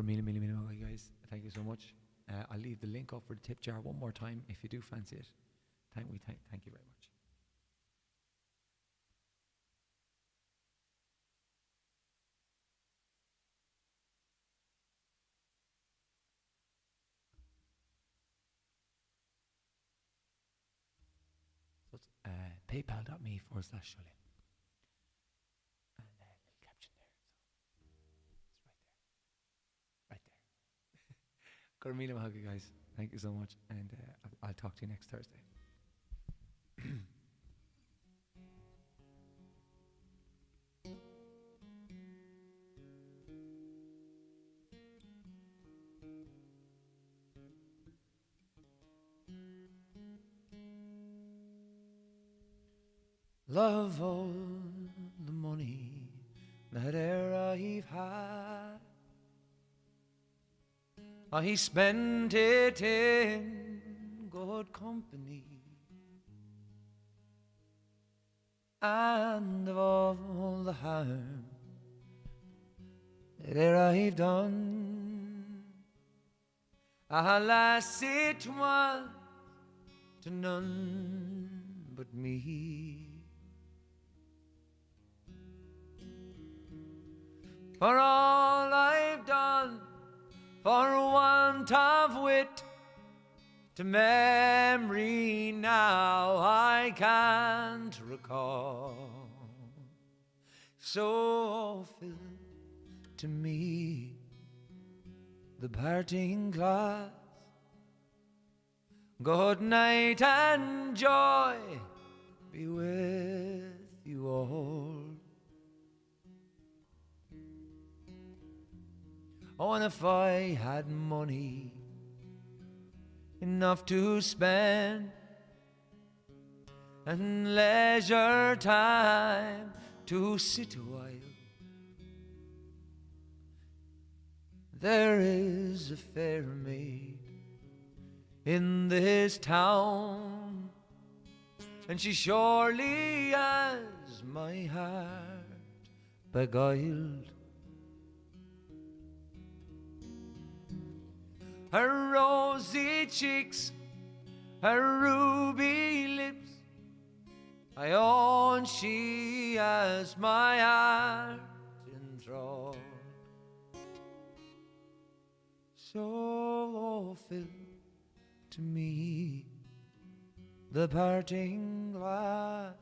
Many, guys. Thank you so much. I'll leave the link up for the tip jar one more time if you do fancy it. Thank you very much. So it's paypal.me/Sholin. And a little caption there. So it's right there. Right there. Gormila Mahaka, guys. Thank you so much. And I'll talk to you next Thursday. Love all the money that e'er I've had, I spent it in good company. and of all the harm that e'er I've done. Alas, it was to none but me. For all I've done for want of wit, to memory now I can't recall. So fill to me the parting glass. Good night and joy be with you all. Oh, and if I had money enough to spend and leisure time to sit a while, there is a fair maid in this town, and she surely has my heart beguiled. Her rosy cheeks, her ruby lips, I own she has my heart enthralled. So fill to me the parting glass.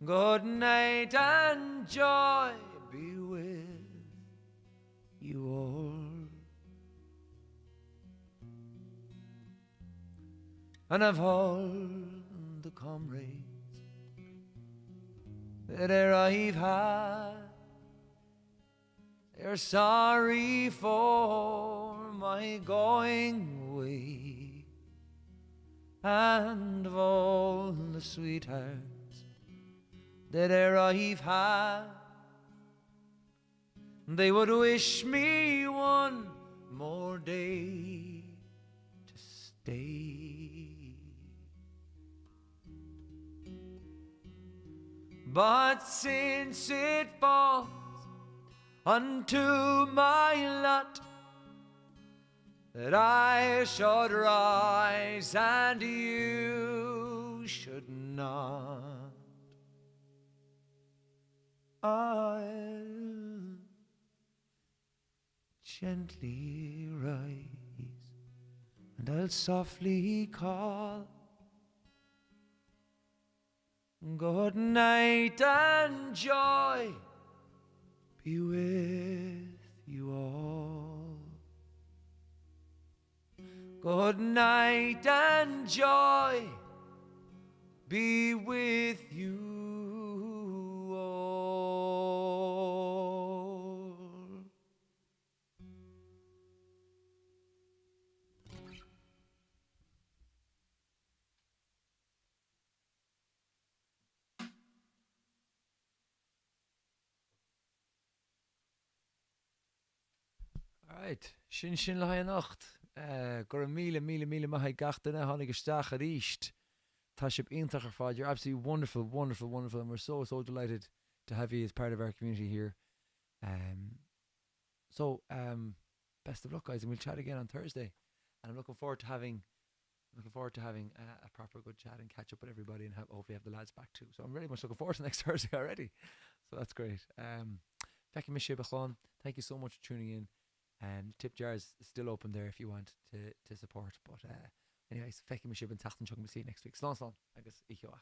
Good night and joy be with you all. And of all the comrades that e'er I've had, they're sorry for my going away. And of all the sweethearts that e'er I've had, they would wish me one more day to stay. But since it falls unto my lot that I should rise and you should not, I'll gently rise and I'll softly call, good night and joy be with you all. Good night and joy be with you all. Alright, sin le nacht. Gur mille maithai gachtainna tháinig isteach a ríist. Tá sib iontach ar fád. You're absolutely wonderful, wonderful, wonderful, and we're so delighted to have you as part of our community here. So, best of luck, guys, and we'll chat again on Thursday. And I'm looking forward to having a proper good chat and catch up with everybody, and hopefully have the lads back too. So I'm very much looking forward to next Thursday already. So that's great. Feckin' Miss Bachlán, thank you so much for tuning in. Tip jar is still open there if you want to support. But anyways, Feckin' Miss and Tachtan Chung, we'll see you next week. Slán, agus ichioa.